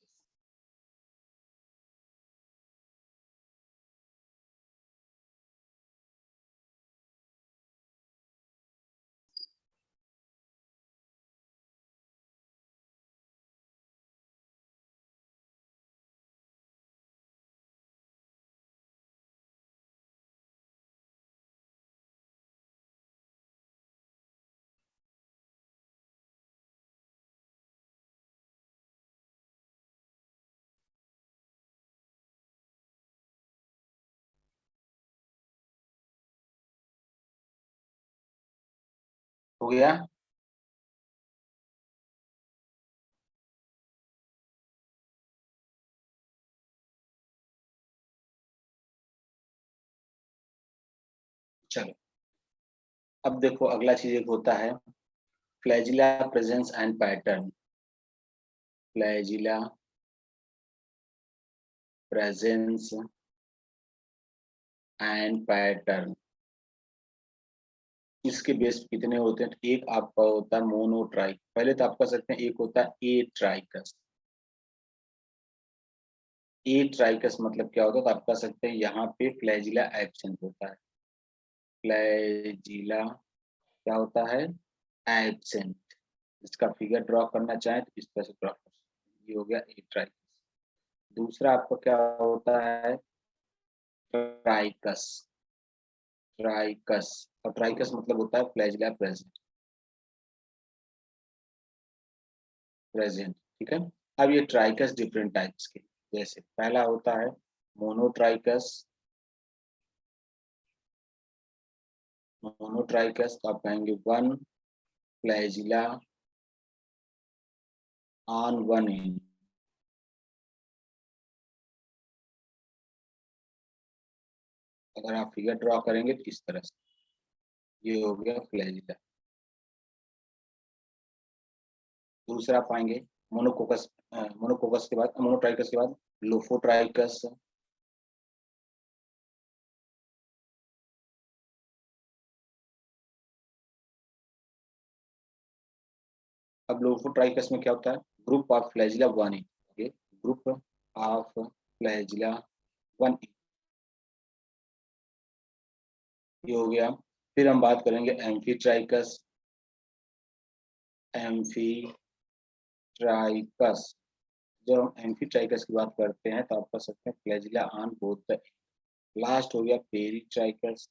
हो गया। चलो अब देखो अगला चीज एक होता है flagella presence and pattern. Flagella presence and pattern, इसके बेस कितने होते हैं? एक आपका होता है मोनोट्राइक, पहले तो आप कह सकते हैं एक होता है ए ट्राइकस। ए ट्राइकस मतलब क्या होता है? तो आप कह सकते हैं यहाँ पे फ्लैजिला एब्सेंट होता है। फ्लैजिला क्या होता है? एब्सेंट। इसका फिगर ड्रॉ करना चाहें तो इस तरह से ड्रॉ कर सकते हैं। ये हो गया ए ट्राइकस। दूसरा आपका क्या होता है? ट्राइकस। ट्राइकस, और ट्राइकस मतलब होता है फ्लैजिला प्रेजेंट। प्रेजेंट, ठीक है। अब ये ट्राइकस डिफरेंट टाइप्स के, जैसे पहला होता है मोनोट्राइकस। मोनोट्राइकस तो आप कहेंगे one flagella on one and. अगर आप फिगर ड्रॉ करेंगे तो इस तरह से ये हो गया फ्लैजिला। दूसरा पाएंगे मोनोकोकस। मोनोकोकस के बाद मोनोट्राइकस के बाद लोफोट्राइकस। अब लोफोट्राइकस में क्या होता है? Group of flagella one in. Group of flagella one in, ये हो गया। फिर हम बात करेंगे एम्फीट्राइकस। एम्फीट्राइकस, जब हम एम्फीट्राइकस की बात करते हैं तो आप कह सकते हैं flagella on both the. Last हो गया पेरीट्राइकस।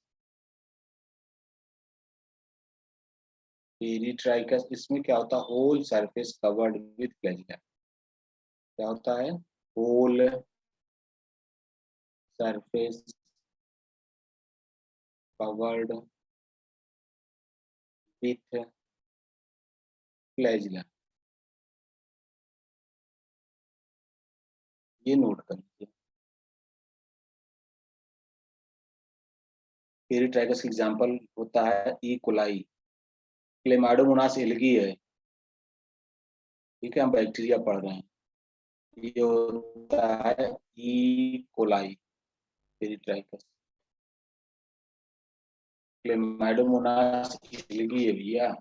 पेरीट्राइकस, इसमें क्या होता है? Whole surface covered with flagella. क्या होता है? Whole surface covered with flagella. ये नोट कर लीजिए। पेरीट्राइकस का एग्जांपल होता है ई कोलाई। क्लेमाइडोमोनास एल्गी है, ठीक है, हम बैक्टीरिया पढ़ रहे हैं। ये होता है E coli peritrichous. Chlamydomonas algae है भैया।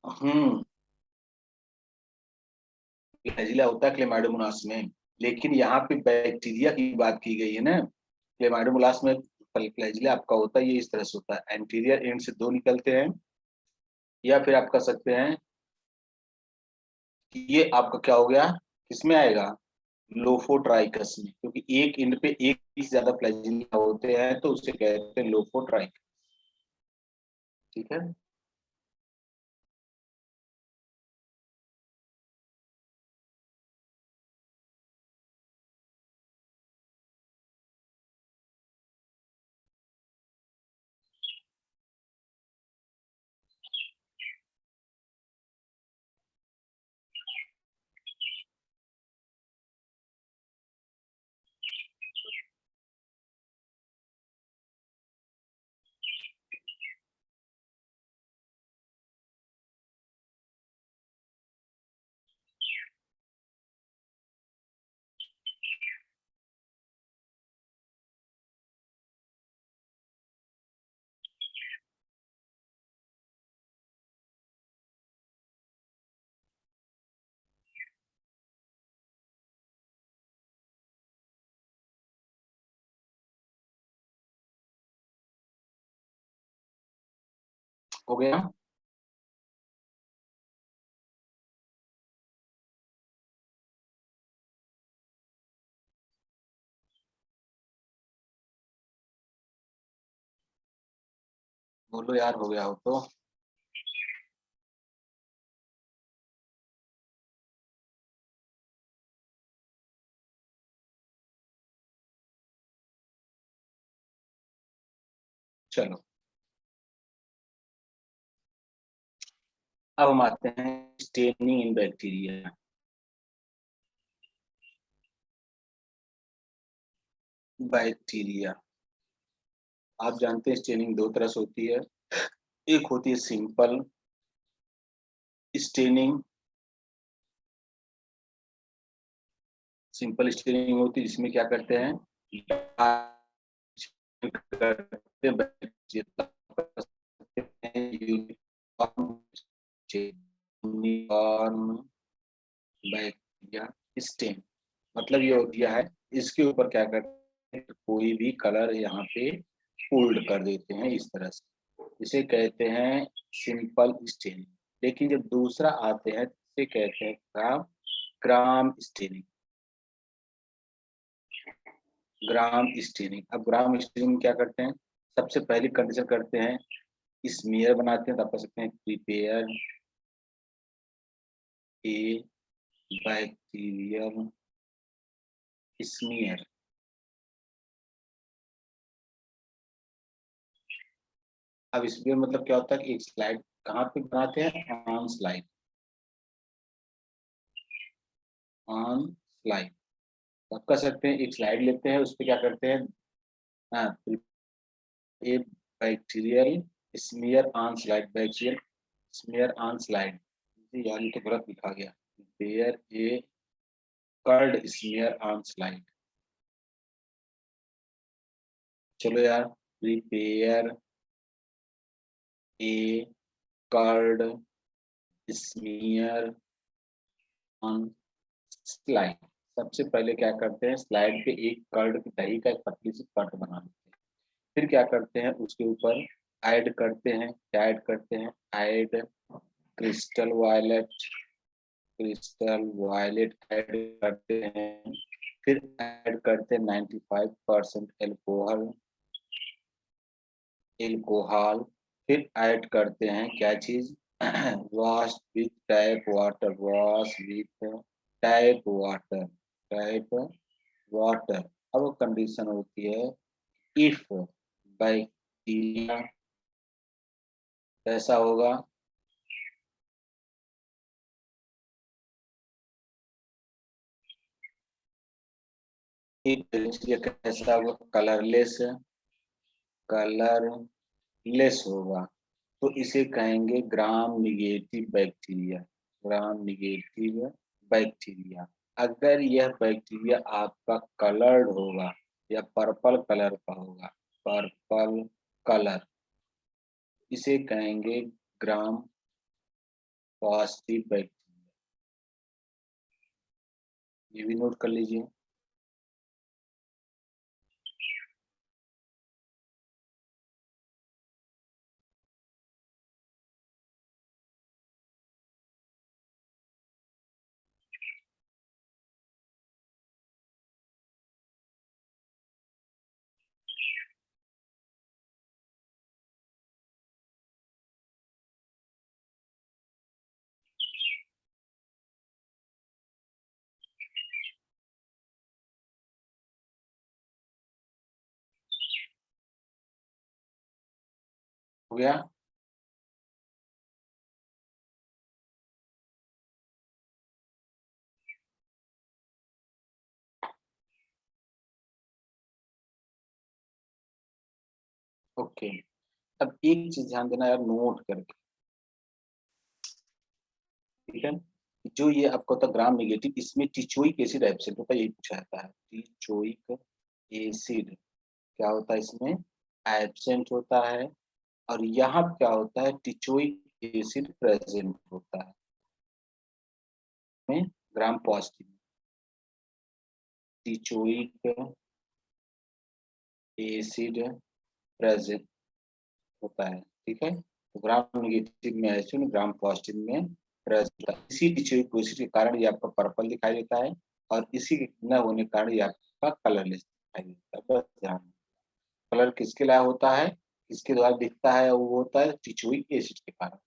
हम्म, फ्लैजिला होता है क्लेमाइडोमोनास में, लेकिन यहाँ पे बैक्टीरिया की बात की गई है ना। क्लेमाइडोमोनास में फ्लैजिला आपका होता है ये इस तरह से होता है, एंटीरियर एंड से दो निकलते हैं, या फिर आप कह सकते हैं कि ये आपका क्या हो गया, किसमें आएगा? लोफोट्राइकस में, क्योंकि एक एंड पे एक से ज्यादा फ्लैजिला होते हैं तो उसे कहते हैं लोफोट्राइक। ठीक है। हो गया। बोलो यार, हो गया हो तो। चलो अब हम आते हैं स्टेनिंग इन बैक्टीरिया। बैक्टीरिया, आप जानते हैं स्टेनिंग दो तरह से होती है। एक होती है सिंपल स्टेनिंग। सिंपल स्टेनिंग होती है जिसमें क्या करते हैं, करते हैं बैक्टीरिया स्टेन। मतलब ये हो गया है, इसके ऊपर क्या करते हैं, कोई भी कलर यहाँ पे फोल्ड कर देते हैं इस तरह से, इसे कहते हैं सिंपल स्टेनिंग। लेकिन जब दूसरा आते हैं इसे कहते हैं ग्राम ग्राम स्टेनिंग। ग्राम स्टेनिंग, अब ग्राम स्टेनिंग क्या करते हैं, सबसे पहली कंडीशन करते हैं, स्मीयर बनाते हैं। तो आप कह सकते हैं प्रिपेयर ए बैक्टीरियल स्मीयर। अब स्मीयर मतलब क्या होता है कि एक स्लाइड कहाँ पे बनाते हैं, ऑन स्लाइड, ऑन स्लाइड। आप कर सकते हैं एक स्लाइड लेते हैं, उस पर क्या करते हैं, हाँ, a bacterial smear on slide, bacterial smear on slide. यार ये तो गलत लिखा गया, prepare a curd smear on slide. चलो यार, prepare a curd smear on slide. सबसे पहले क्या करते हैं, स्लाइड पे एक कर्ड की दही का एक पतली सी कट बना लेते हैं। फिर क्या करते हैं, उसके ऊपर ऐड करते हैं, क्या ऐड करते हैं, add crystal violet, crystal violet add करते हैं। फिर ऐड करते हैं 95% एल्कोहल, एल्कोहल। फिर ऐड करते हैं क्या चीज, wash with tap water, wash with tap water, tap water. अब कंडीशन होती है, इफ बैक्टीरिया कैसा होगा, इफ बैक्टीरिया कैसा होगा, कलरलेस, कलरलेस होगा। तो इसे कहेंगे ग्राम निगेटिव बैक्टीरिया, ग्राम निगेटिव बैक्टीरिया। अगर यह बैक्टीरिया आपका कलर्ड होगा या पर्पल कलर का होगा, पर्पल कलर, इसे कहेंगे ग्राम पॉजिटिव बैक्टीरिया। ये भी नोट कर लीजिए। हो गया। ओके, अब एक चीज ध्यान देना यार, नोट करके, ठीक है। जो ये आपको होता ग्राम नेगेटिव, इसमें टिचोइक एसिड एब्सेंट होता है, यही पूछा जाता है। टिचोइक एसिड क्या होता है इसमें, एब्सेंट होता है। और यहाँ क्या होता है, टिचोइक एसिड प्रेजेंट होता है में ग्राम पॉजिटिव, टिचोइक एसिड प्रेजेंट होता है, ठीक है। तो ग्राम नेगेटिव में एसिड, ग्राम पॉजिटिव में प्रेजेंट होता है। इसी टिचोइक एसिड के कारण ये आपका पर्पल दिखाई देता है, और इसी के न होने के कारण ये आपका कलरलेस दिखाई देता है। बस ध्यान, कलर किसके लिए होता है, इसके द्वारा दिखता है वो होता है टिचुइक एसिड के कारण।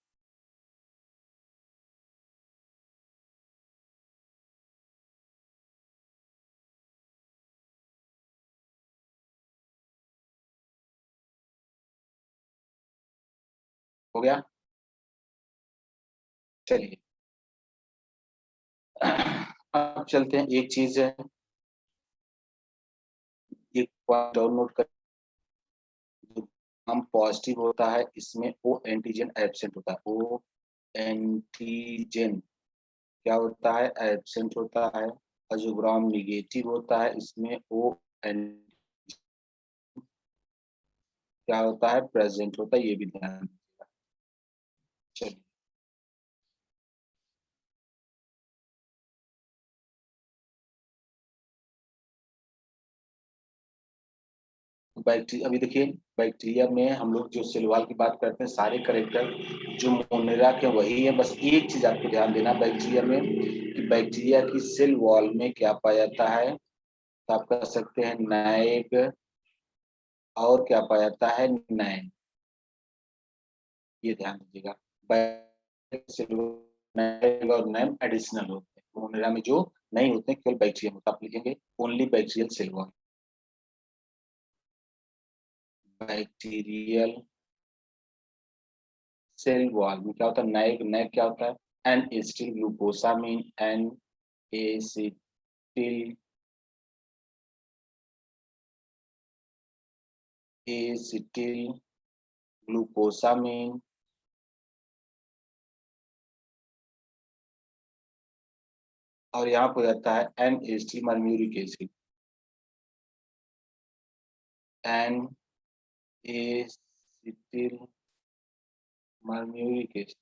हो गया? चलिए अब चलते हैं, एक चीज है, एक पॉइंट और नोट कर, जो हम पॉजिटिव होता है इसमें ओ एंटीजन एब्सेंट होता है। ओ एंटीजन क्या होता है? एब्सेंट होता है। और जो ग्राम निगेटिव होता है इसमें ओ क्या होता है? प्रेजेंट होता है। ये भी ध्यान रखिएगा। चलिए बैक्टीरिया, अभी देखिए बैक्टीरिया में हम लोग जो सेल वॉल की बात करते हैं, सारे करेक्टर जो मोनेरा के वही है। बस एक चीज आपको ध्यान देना बैक्टीरिया में, कि बैक्टीरिया की सेल वॉल में क्या पाया जाता है, तो आप कह सकते हैं नैग, और क्या पाया जाता है? नैन। ये ध्यान दीजिएगा। नैग और नैन एडिशनल होते हैं मोनेरा में, जो नहीं होते हैं केवल बैक्टीरिया में। तो आप लिखेंगे only bacterial cell wall. Bacterial cell wall में क्या होता है? नैग, नैग क्या होता है? N acetyl glucosamine, N acetyl, acetyl glucosamine, और यहाँ पर रहता है N acetyl muramic acid, N acetyl muramic acid,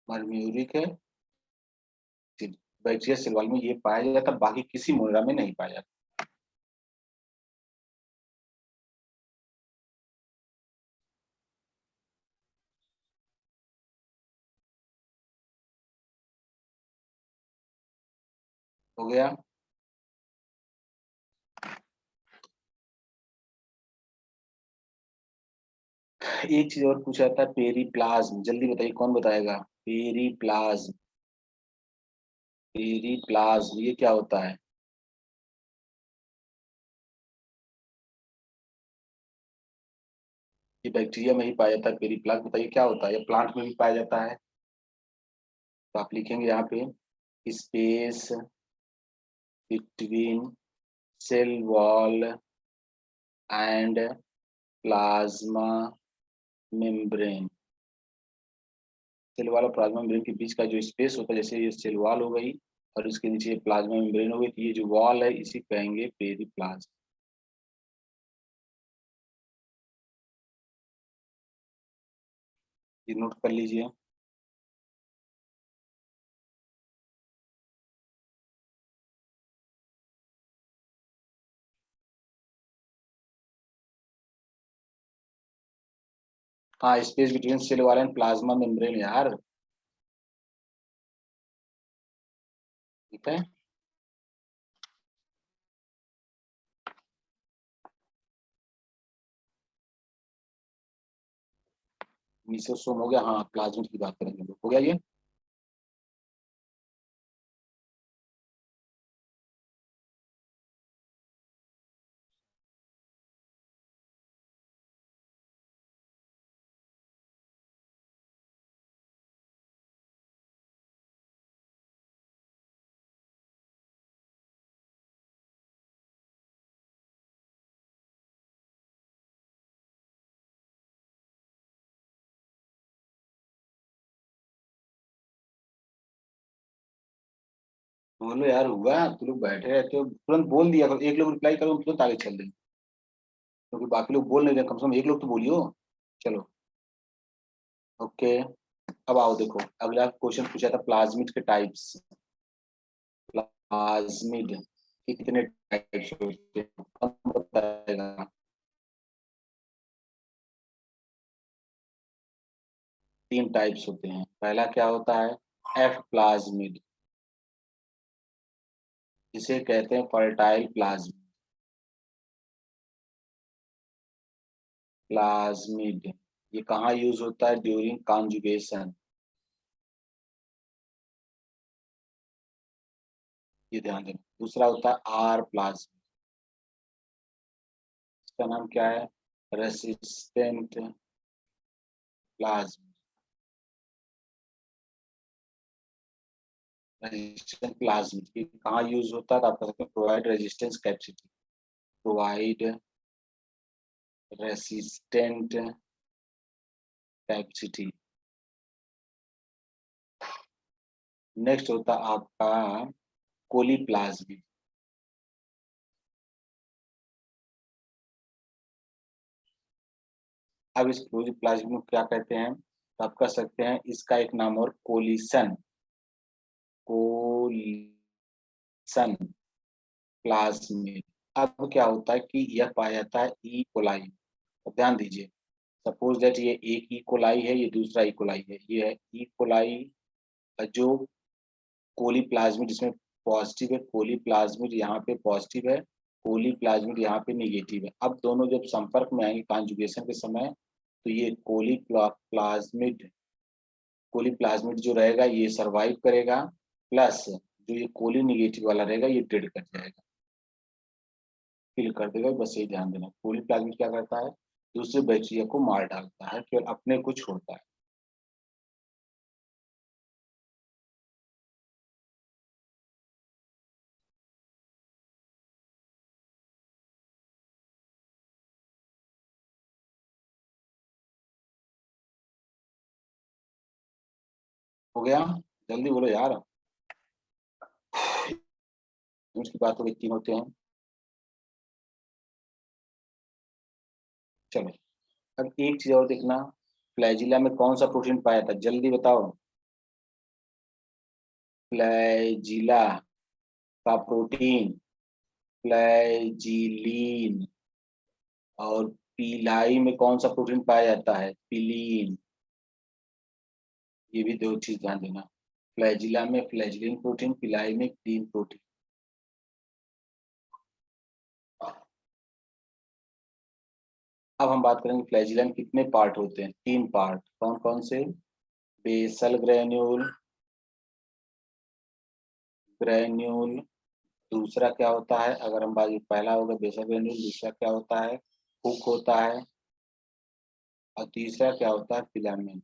muramic acid. Bacteria cell wall में ये पाया जाता है, बाकी किसी मोनरा में नहीं पाया जाता। हो गया? एक चीज और पूछा था, पेरीप्लाज्म, जल्दी बताइए कौन बताएगा? पेरीप्लाज्म, पेरीप्लाज्म ये क्या होता है? ये बैक्टीरिया में ही पाया जाता है पेरीप्लाज्म। बताइए क्या होता है? ये प्लांट में भी पाया जाता है। तो आप लिखेंगे यहाँ पे space between cell wall and plasma membrane. Cell wall और प्लाज्मा मेम्ब्रेन के बीच का जो स्पेस होता है, जैसे ये सेल वॉल हो गई और इसके नीचे ये प्लाज्मा मेम्ब्रेन हो गई, तो ये जो वॉल है इसी कहेंगे पेरीप्लाज्म। ये नोट कर लीजिए। हाँ, space between cell wall and plasma membrane यार। ठीक है, मीसोसोम हो गया। हाँ, प्लाज्मा की बात करेंगे, हो गया ये। बोलो यार, हुआ? तुम लोग बैठे रहते हो, तुरंत बोल दिया करो। एक लोग रिप्लाई करो, तुरंत आगे चल देंगे, क्योंकि बाकी लोग बोल नहीं रहे। कम से कम एक लोग तो बोलियो। चलो, ओके। अब आओ देखो, अगला क्वेश्चन पूछा था प्लाज्मिड के टाइप्स। प्लाज्मिड के कितने टाइप्स होते हैं? कौन बताएगा? 3 टाइप्स होते हैं। पहला क्या होता है? एफ प्लाज्मिड, जिसे कहते हैं फर्टाइल प्लाज्मिड। प्लाज्मिड, ये कहाँ यूज होता है? ड्यूरिंग कॉन्जुगेशन, ये ध्यान देना। दूसरा होता है आर प्लाज्मिड, इसका नाम क्या है? Resistant plasmid. रेजिस्टेंट प्लाज्मिड ये कहाँ यूज होता है? तो आप कह सकते हैं provide resistance capacity, provide resistant capacity. Next होता है आपका कोलीप्लाज्मिड, अब इस कोलीप्लाज्मिड को क्या कहते हैं? तो आप कह सकते हैं इसका एक नाम और कोलिशन, कोलिशन प्लाज्मिड। अब क्या होता है कि यह पाया जाता है ई कोलाई, तो ध्यान दीजिए, सपोज दैट ये एक ई कोलाई है, ये दूसरा ई कोलाई है, ये है ई कोलाई जो कोलीप्लाज्मिड जिसमें पॉजिटिव है, कोलीप्लाज्मिड यहाँ पे पॉजिटिव है, कोलीप्लाज्मिड यहाँ पे निगेटिव है। अब दोनों जब संपर्क में आएंगे कॉन्जुगेशन के समय, तो ये कोलीप्लाज्मिड जो रहेगा ये सरवाइव करेगा, प्लस जो ये कोली निगेटिव वाला रहेगा ये डेड कर जाएगा, किल कर देगा। बस ये ध्यान देना, कोलीप्लाज्मिड क्या करता है? दूसरे बैक्टीरिया को मार डालता है, केवल अपने को छोड़ता है। हो गया? जल्दी बोलो यार, उसकी बात हो गई, 3 होते हैं। चलो, अब एक चीज और देखना, फ्लैजिला में कौन सा प्रोटीन पाया था? जल्दी बताओ। फ्लैजिला का प्रोटीन फ्लैजिलीन, और पीलाई में कौन सा प्रोटीन पाया जाता है? पिलीन। ये भी दो चीज ध्यान देना, फ्लैजिला में फ्लैजिलीन प्रोटीन, पिलाई में पिलीन प्रोटीन। अब हम बात करेंगे फ्लैजिला में कितने पार्ट होते हैं? 3 पार्ट, कौन कौन से? बेसल ग्रेन्यूल, ग्रेन्यूल, दूसरा क्या होता है? अगर हम बात, पहला होगा बेसल ग्रेन्यूल, दूसरा क्या होता है? हुक होता है, और तीसरा क्या होता है? फिलामेंट।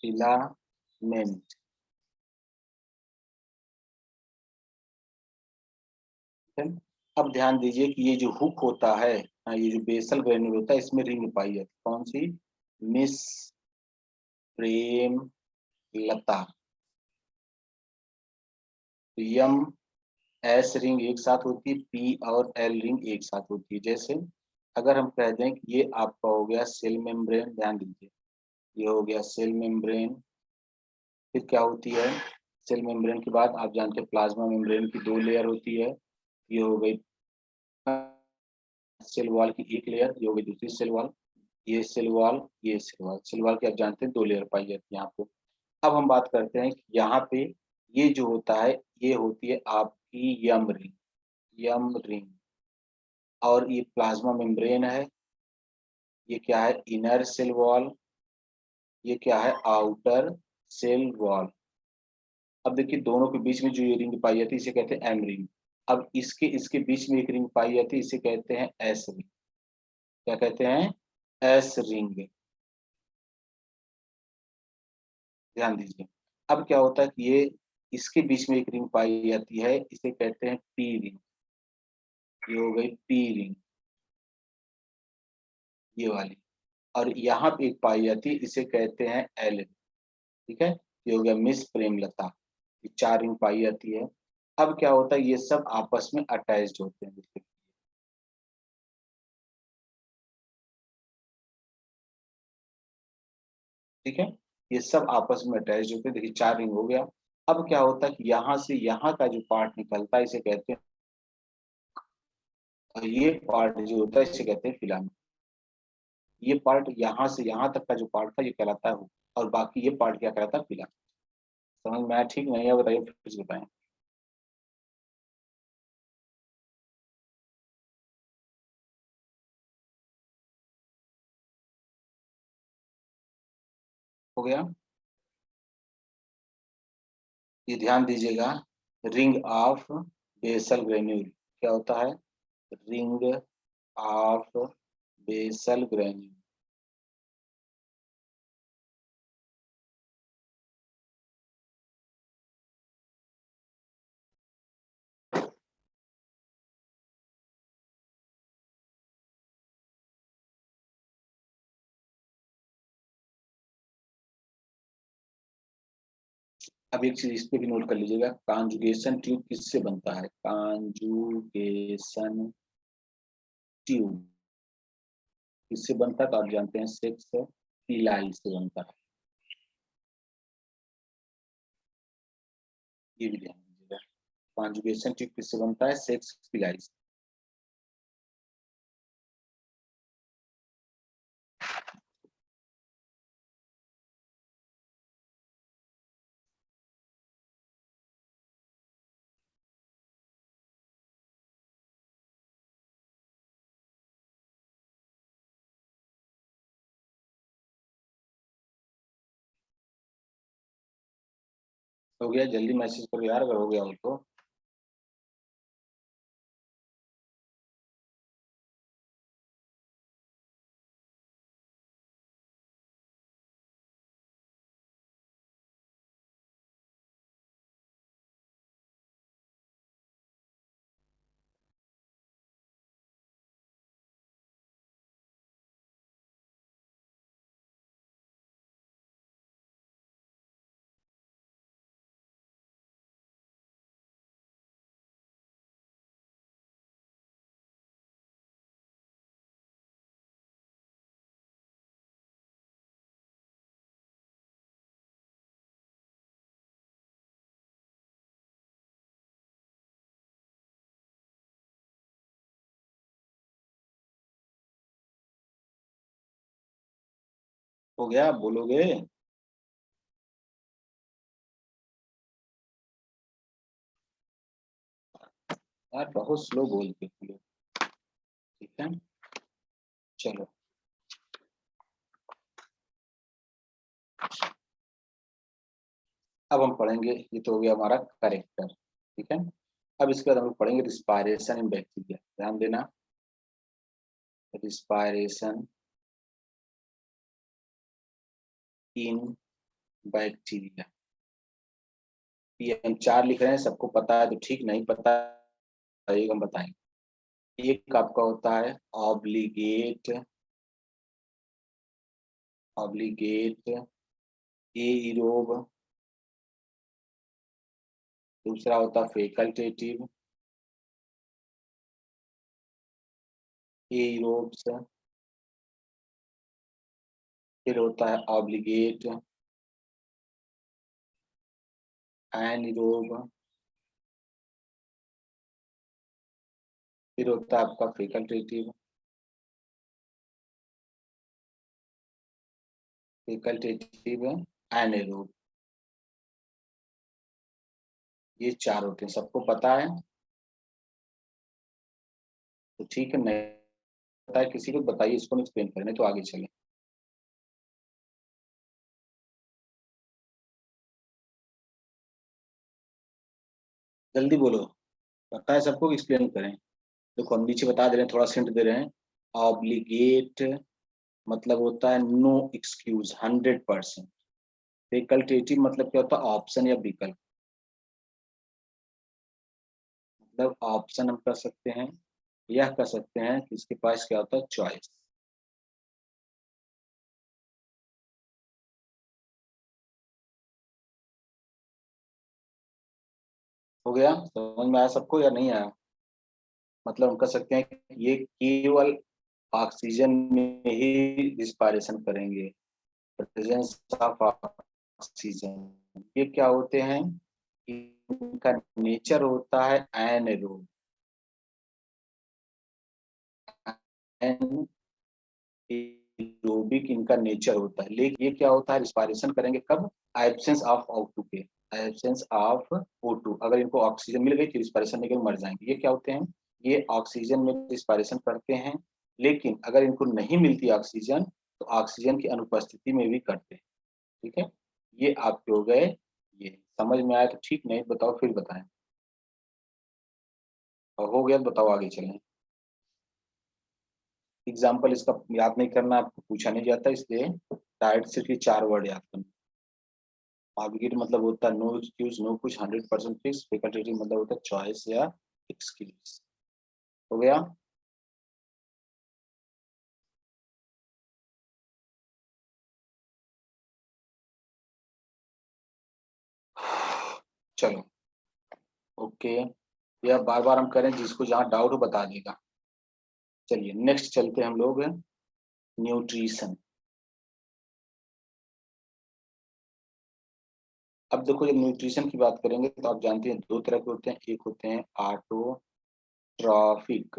फिलामेंट। अब ध्यान दीजिए कि ये जो हुक होता है, ये जो बेसल ग्रेन्यूल होता है, इसमें रिंग पाई जाती है, कौन सी? मिस प्रेम लता। तो यम एस रिंग एक साथ होती है, पी और एल रिंग एक साथ होती है। जैसे अगर हम कह दें कि ये आपका हो गया सेल मेम्ब्रेन, ध्यान दीजिए, ये हो गया सेल मेम्ब्रेन, फिर क्या होती है? सेल मेम्ब्रेन के बाद आप जानते हैं प्लाज्मा मेम्ब्रेन की 2 लेयर होती है, ये हो गई सेल वॉल की एक लेयर, ये हो गई दूसरी सेल वॉल, ये सेल वॉल, ये सेल वॉल। सेल वॉल की आप जानते हैं 2 लेयर पाई जाती है आपको। अब हम बात करते हैं कि यहाँ पे ये जो होता है, ये होती है आपकी यम रिंग, यम रिंग, और ये प्लाज्मा मेम्ब्रेन है, ये क्या है? इनर सेल वॉल, ये क्या है? Outer cell wall. अब देखिए दोनों के बीच में जो ये रिंग पाई जाती है इसे कहते हैं एम रिंग। अब इसके इसके बीच में एक रिंग पाई जाती है, इसे कहते हैं एस रिंग। क्या कहते हैं? S ring. ध्यान दीजिए, अब क्या होता है कि ये इसके बीच में एक रिंग पाई जाती है, इसे कहते हैं पी रिंग, ये हो गई पी रिंग, ये वाली। और यहाँ पे एक पाई जाती है, इसे कहते हैं एल रिंग। ठीक है, ये हो गया मिस प्रेमलता, ये 4 रिंग पाई जाती है। अब क्या होता है? ये सब आपस में अटैच्ड होते हैं, देखिए, ठीक है, ये सब आपस में अटैच्ड होते हैं। देखिए 4 रिंग हो गया। अब क्या होता है कि यहाँ से यहाँ का जो पार्ट निकलता है इसे कहते हैं, और ये पार्ट जो होता है इसे कहते हैं फिलामेंट। ये पार्ट यहाँ से यहाँ तक का जो पार्ट था ये कहलाता है हुक, और बाकी ये पार्ट क्या कहलाता है? फिलामेंट। समझ में आया? ठीक नहीं है बताइए, फिर से बताएं। हो गया। ये ध्यान दीजिएगा, रिंग ऑफ बेसल ग्रेन्यूल क्या होता है? Ring of basal granule. अब एक चीज इस पे भी नोट कर लीजिएगा, कॉन्जुगेशन ट्यूब किससे बनता है? कॉन्जुगेशन ट्यूब किससे बनता है? तो आप जानते हैं सेक्स पीलाई से बनता है। ये भी ध्यान दीजिएगा, कॉन्जुगेशन ट्यूब किससे बनता है? सेक्स पीलाई से। हो गया? जल्दी मैसेज करो यार अगर हो गया हो तो। हो गया? आप बोलोगे? यार बहुत स्लो बोलते हो लोग। ठीक है, चलो। अब हम पढ़ेंगे, ये तो हो गया हमारा करेक्टर। ठीक है, अब इसके बाद हम लोग पढ़ेंगे रिस्पायरेशन इन बैक्टीरिया। ध्यान देना, रिस्पायरेशन इन बैक्टीरिया। ये हम 4 लिख रहे हैं, सबको पता है तो ठीक, नहीं पता है हम बताएंगे। एक आपका होता है ऑब्लिगेट, ऑब्लिगेट एरोब। दूसरा होता है फैकल्टेटिव एरोब्स। फिर होता है ऑब्लिगेट एनरोब। फिर होता है आपका फैकल्टेटिव एनारोब। ये 4 होते हैं, सबको पता है तो ठीक है, नहीं पता है किसी को बताइए, इसको एक्सप्लेन करें तो आगे चले। जल्दी बोलो, पता है सबको, एक्सप्लेन करें। देखो हम नीचे बता दे रहे हैं, थोड़ा हिंट दे रहे हैं। ऑब्लिगेट मतलब होता है नो एक्सक्यूज, 100%। फैकल्टेटिव मतलब क्या होता है? ऑप्शन या विकल्प। मतलब ऑप्शन हम कर सकते हैं, यह कर सकते हैं कि इसके पास क्या होता है? चॉइस। हो गया? समझ में आया सबको या नहीं आया? मतलब हम कह सकते हैं कि ये केवल ऑक्सीजन में ही रिस्पायरेशन करेंगे, प्रेजेंस ऑफ ऑक्सीजन। ये क्या होते हैं? इनका नेचर होता है एनारोब। एरोबिक इनका नेचर होता है, लेकिन ये क्या होता है? रिस्पायरेशन करेंगे कब? एब्सेंस ऑफ O2 के, एब्सेंस ऑफ O2। अगर इनको ऑक्सीजन मिल गई तो रिस्पायरेशन नहीं मर जाएंगे। ये क्या होते हैं? ये ऑक्सीजन में रिस्पायरेशन करते हैं, लेकिन अगर इनको नहीं मिलती ऑक्सीजन तो ऑक्सीजन की अनुपस्थिति में भी करते हैं। ठीक है, ये आपके हो गए। ये समझ में आया तो ठीक, नहीं बताओ फिर बताएं, और हो गया तो बताओ आगे चलें। एग्जाम्पल इसका याद नहीं करना, आपको पूछा नहीं जाता, इसलिए डायरेक्ट सिर्फ ये 4 वर्ड याद करना। ऑब्लिगेट मतलब होता है नो एक्सक्यूज, नो कुछ, 100% फिक्स। फैकल्टेटिव मतलब होता है चॉइस या एक्सक्यूज। हो गया। चलो ओके, या बार बार हम करें, जिसको जहाँ डाउट हो बता देगा। चलिए नेक्स्ट चलते हैं हम लोग, न्यूट्रिशन। अब देखो जब न्यूट्रिशन की बात करेंगे तो आप जानते हैं 2 तरह के होते हैं, एक होते हैं ऑटोट्रॉफिक,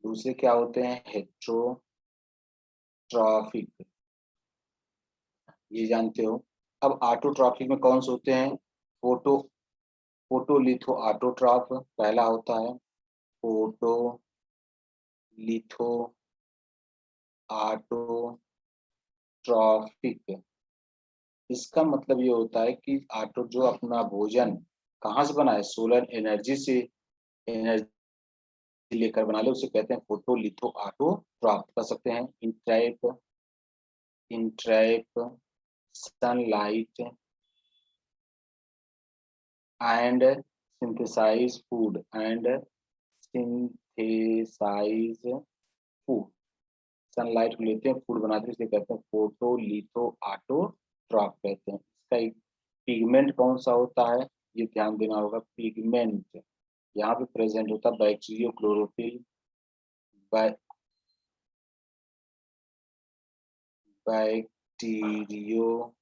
दूसरे क्या होते हैं हेट्रोट्रॉफिक, ये जानते हो। अब ऑटोट्रॉफिक में कौन से होते हैं, फोटो फोटोलिथो ऑटोट्रॉफ पहला होता है, फोटोलिथो ऑटोट्रॉफिक। इसका मतलब ये होता है कि ऑटो जो अपना भोजन कहाँ से बनाए, सोलर एनर्जी से एनर्जी लेकर बना ले, उसे कहते हैं फोटोलिथो ऑटो ट्रॉफ। कर सकते हैं entrap sunlight and synthesise food synthesise food. Sunlight को लेते हैं, फूड बनाते हैं, इसलिए कहते हैं फोटोलिथो ऑटोट्रॉफ कहते हैं। इसका एक पिगमेंट कौन सा होता है, ये ध्यान देना होगा। पिगमेंट यहाँ पे प्रेजेंट होता है बैक्टीरियो क्लोरोफिल, बैक्टीरियो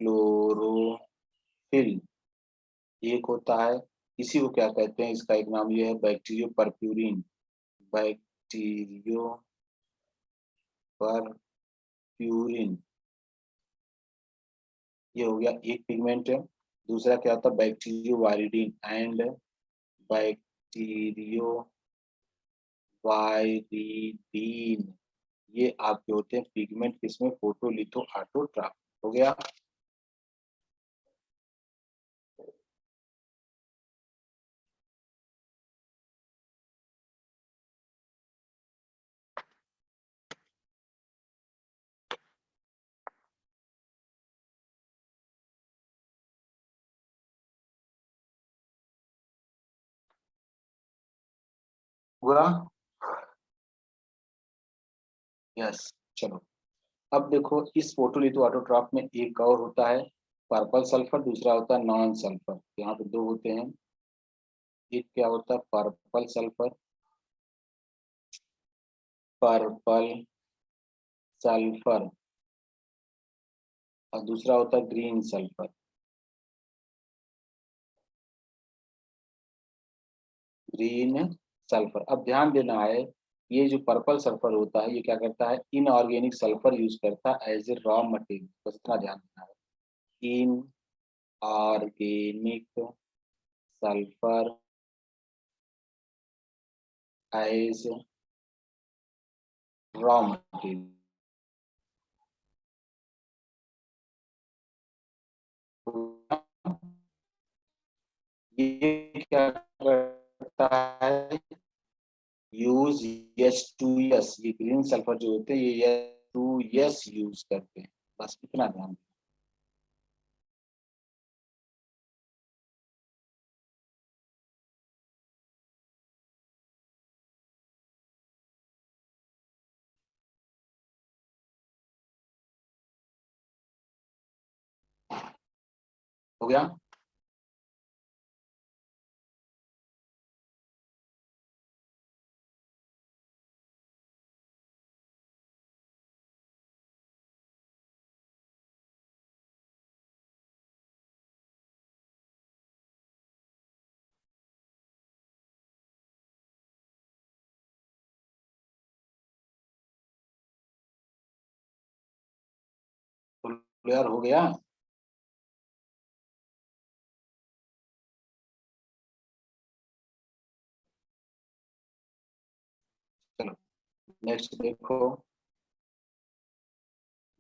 क्लोरोफिल एक होता है। इसी को क्या कहते हैं, इसका एक नाम ये है बैक्टीरियो परप्यूरिन, बैक्टीरियो परप्यूरिन। ये हो गया एक पिगमेंट है। दूसरा क्या होता है बैक्टीरियो वायरिडिन एंड बैक्टीरियो वायरिडीन। ये आपके होते हैं पिगमेंट, किसमें, फोटोलिथो ऑटोट्रॉफ। हो गया। हुआ। यस। चलो अब देखो इस फोटोलिथो ऑटोट्रॉफ में एक और होता है पर्पल सल्फर, दूसरा होता है नॉन सल्फर। यहाँ पे 2 होते हैं, एक क्या होता है पर्पल सल्फर, पर्पल सल्फर, और दूसरा होता है ग्रीन सल्फर, ग्रीन सल्फर। अब ध्यान देना है, ये जो पर्पल सल्फर होता है ये क्या करता है, इनऑर्गेनिक सल्फर यूज करता है एज ए रॉ मटेरियल, बस इतना ध्यान देना है। Inorganic sulphur as raw material. ये क्या करता है, यूज H2S, ये ग्रीन सल्फर जो होते हैं ये H2S यूज करते हैं, बस इतना ध्यान दें। हो गया। क्लियर हो गया। चलो नेक्स्ट देखो,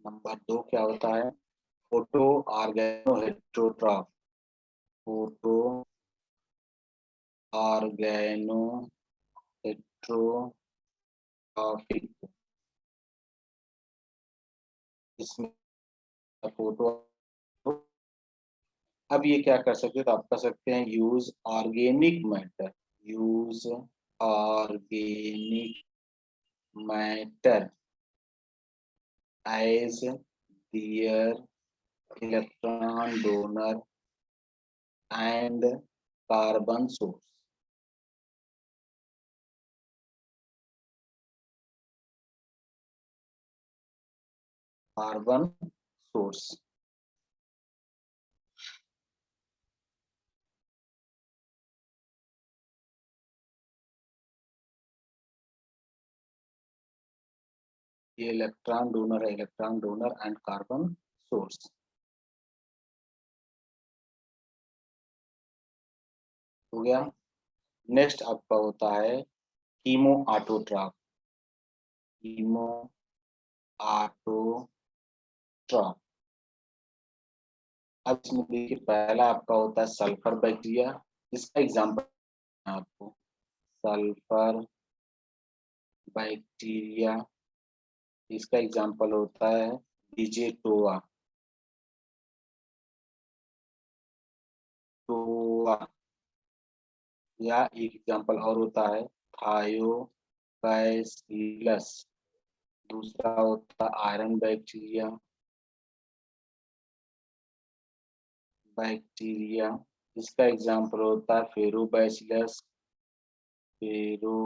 नंबर 2 क्या होता है? Photoorganoheterotroph. Photoorganoheterotrophic. इसमें फोटो, अब ये क्या कर सकते हैं, तो आप कर सकते हैं use organic matter. Use organic matter as their electron donor and carbon source. Carbon source. ये इलेक्ट्रॉन डोनर है, electron donor and carbon source हो गया। नेक्स्ट आपका होता है कीमो ऑटोट्रॉफ। Chemo autotroph. अब इसमें देखिए पहला आपका होता है सल्फर बैक्टीरिया। इसका एग्जांपल आपको, सल्फर बैक्टीरिया, इसका एग्जांपल होता है डिजेटोआ। टोआ, या एक एग्जांपल और होता है थायोबैसिलस। दूसरा होता है आयरन बैक्टीरिया। बैक्टीरिया, इसका एग्जांपल होता है फेरोबैसिलस। फेरो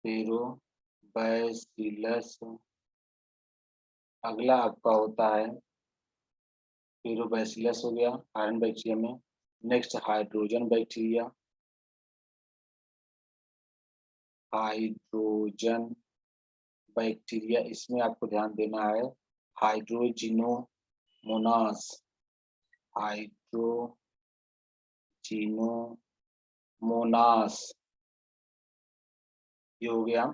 फेरोबैसिलस। अगला आपका होता है फेरोबैसिलस हो गया आयरन बैक्टीरिया में। Next hydrogen bacteria. Hydrogen bacteria, इसमें आपको ध्यान देना है हाइड्रोजिनोमोनास। हाइड्रोजिनोमोनास, ये हो गया।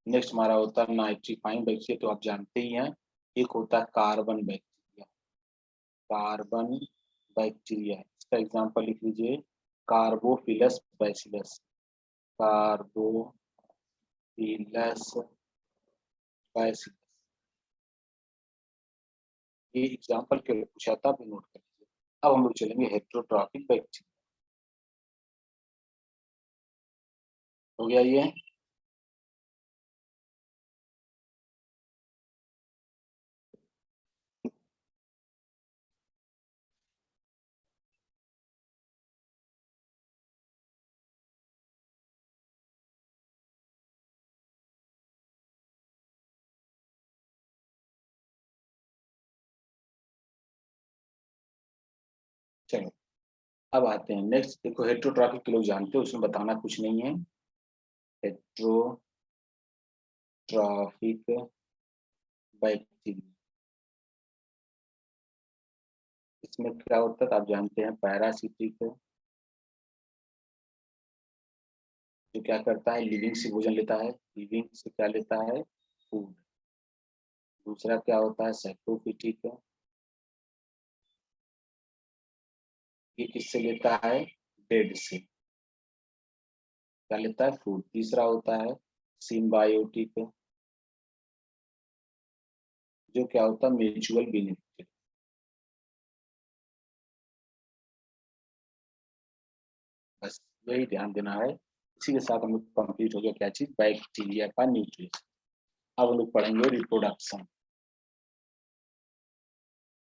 नेक्स्ट हमारा होता है नाइट्रीफाइंग बैक्टीरिया, तो आप जानते ही हैं। एक होता है कार्बन बैक्टीरिया। कार्बन बैक्टीरिया, इसका एग्जांपल लिख लीजिए कार्बोफिलस बैसिलस। कार्बोफिलस बैसिलस, ये एग्जांपल के लिए पूछा था, भी नोट कर लीजिए। अब हम लोग चलेंगे हेटेरोट्रॉफिक बैक्टीरिया। हो गया ये। चलो अब आते हैं नेक्स्ट। देखो हेटेरोट्रॉफिक के लोग जानते हो, उसमें बताना कुछ नहीं है। हेटेरोट्रॉफिक बैक्टीरिया, इसमें क्या होता है तो आप जानते हैं पैरासिटिक, जो क्या करता है लिविंग से भोजन लेता है। लिविंग से क्या लेता है? फूड। दूसरा क्या होता है सैप्रोफिटिक, ये किससे लेता है? डेड से। क्या लेता है? फूड। तीसरा होता है सिम्बायोटिक, जो क्या होता है म्यूचुअल बेनिफिट। बस यही ध्यान देना है। इसी के साथ हम लोग कंप्लीट हो गया क्या चीज? बैक्टीरिया का न्यूट्रिशन। अब हम लोग पढ़ेंगे रिप्रोडक्शन।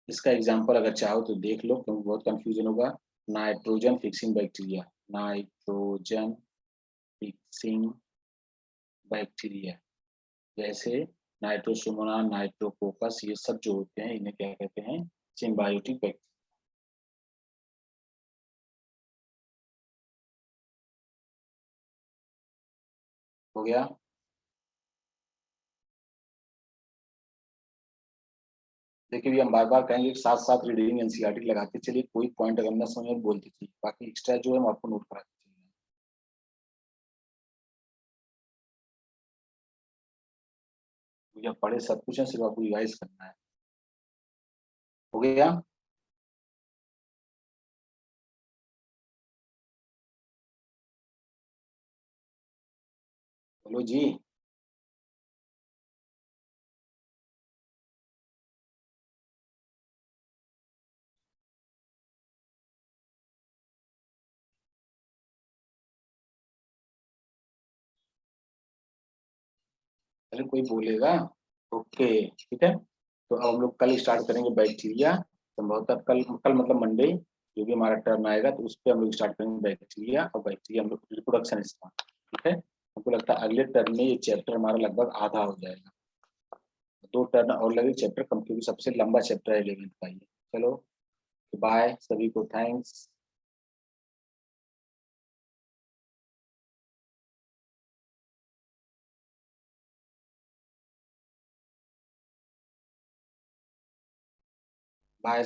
इसका एग्जांपल अगर चाहो तो देख लो, क्योंकि बहुत कंफ्यूजन होगा। Nitrogen fixing bacteria. Nitrogen fixing bacteria, जैसे नाइट्रोसोमोना, नाइट्रोकोकस, ये सब जो होते हैं इन्हें क्या कहते हैं? Symbiotic bacteria. हो गया। देखिए भी हम बार बार कहेंगे साथ साथ रीडिंग एनसीईआरटी लगाते चलिए, कोई पॉइंट अगर ना समझ में बोलते चलिए, बाकी एक्स्ट्रा जो है हम आपको नोट कराते चलिए। या पढ़े सब कुछ है, सिर्फ आपको रिवाइज करना है। हो गया? बोलो जी। पहले कोई बोलेगा? ओके, ठीक है। तो अब हम लोग कल स्टार्ट करेंगे बैक्टीरिया। संभवतः कल कल मतलब मंडे जो भी हमारा टर्म आएगा, तो उस पर हम लोग स्टार्ट करेंगे बैक्टीरिया। और बैक्टीरिया हम लोग रिप्रोडक्शन इसका, ठीक है। हमको लगता है अगले टर्म में ये चैप्टर हमारा लगभग आधा हो जाएगा। 2 टर्न और लगे चैप्टर कम, क्योंकि सबसे लंबा चैप्टर है 11th का ये। चलो, बाय सभी को, थैंक्स। बाय।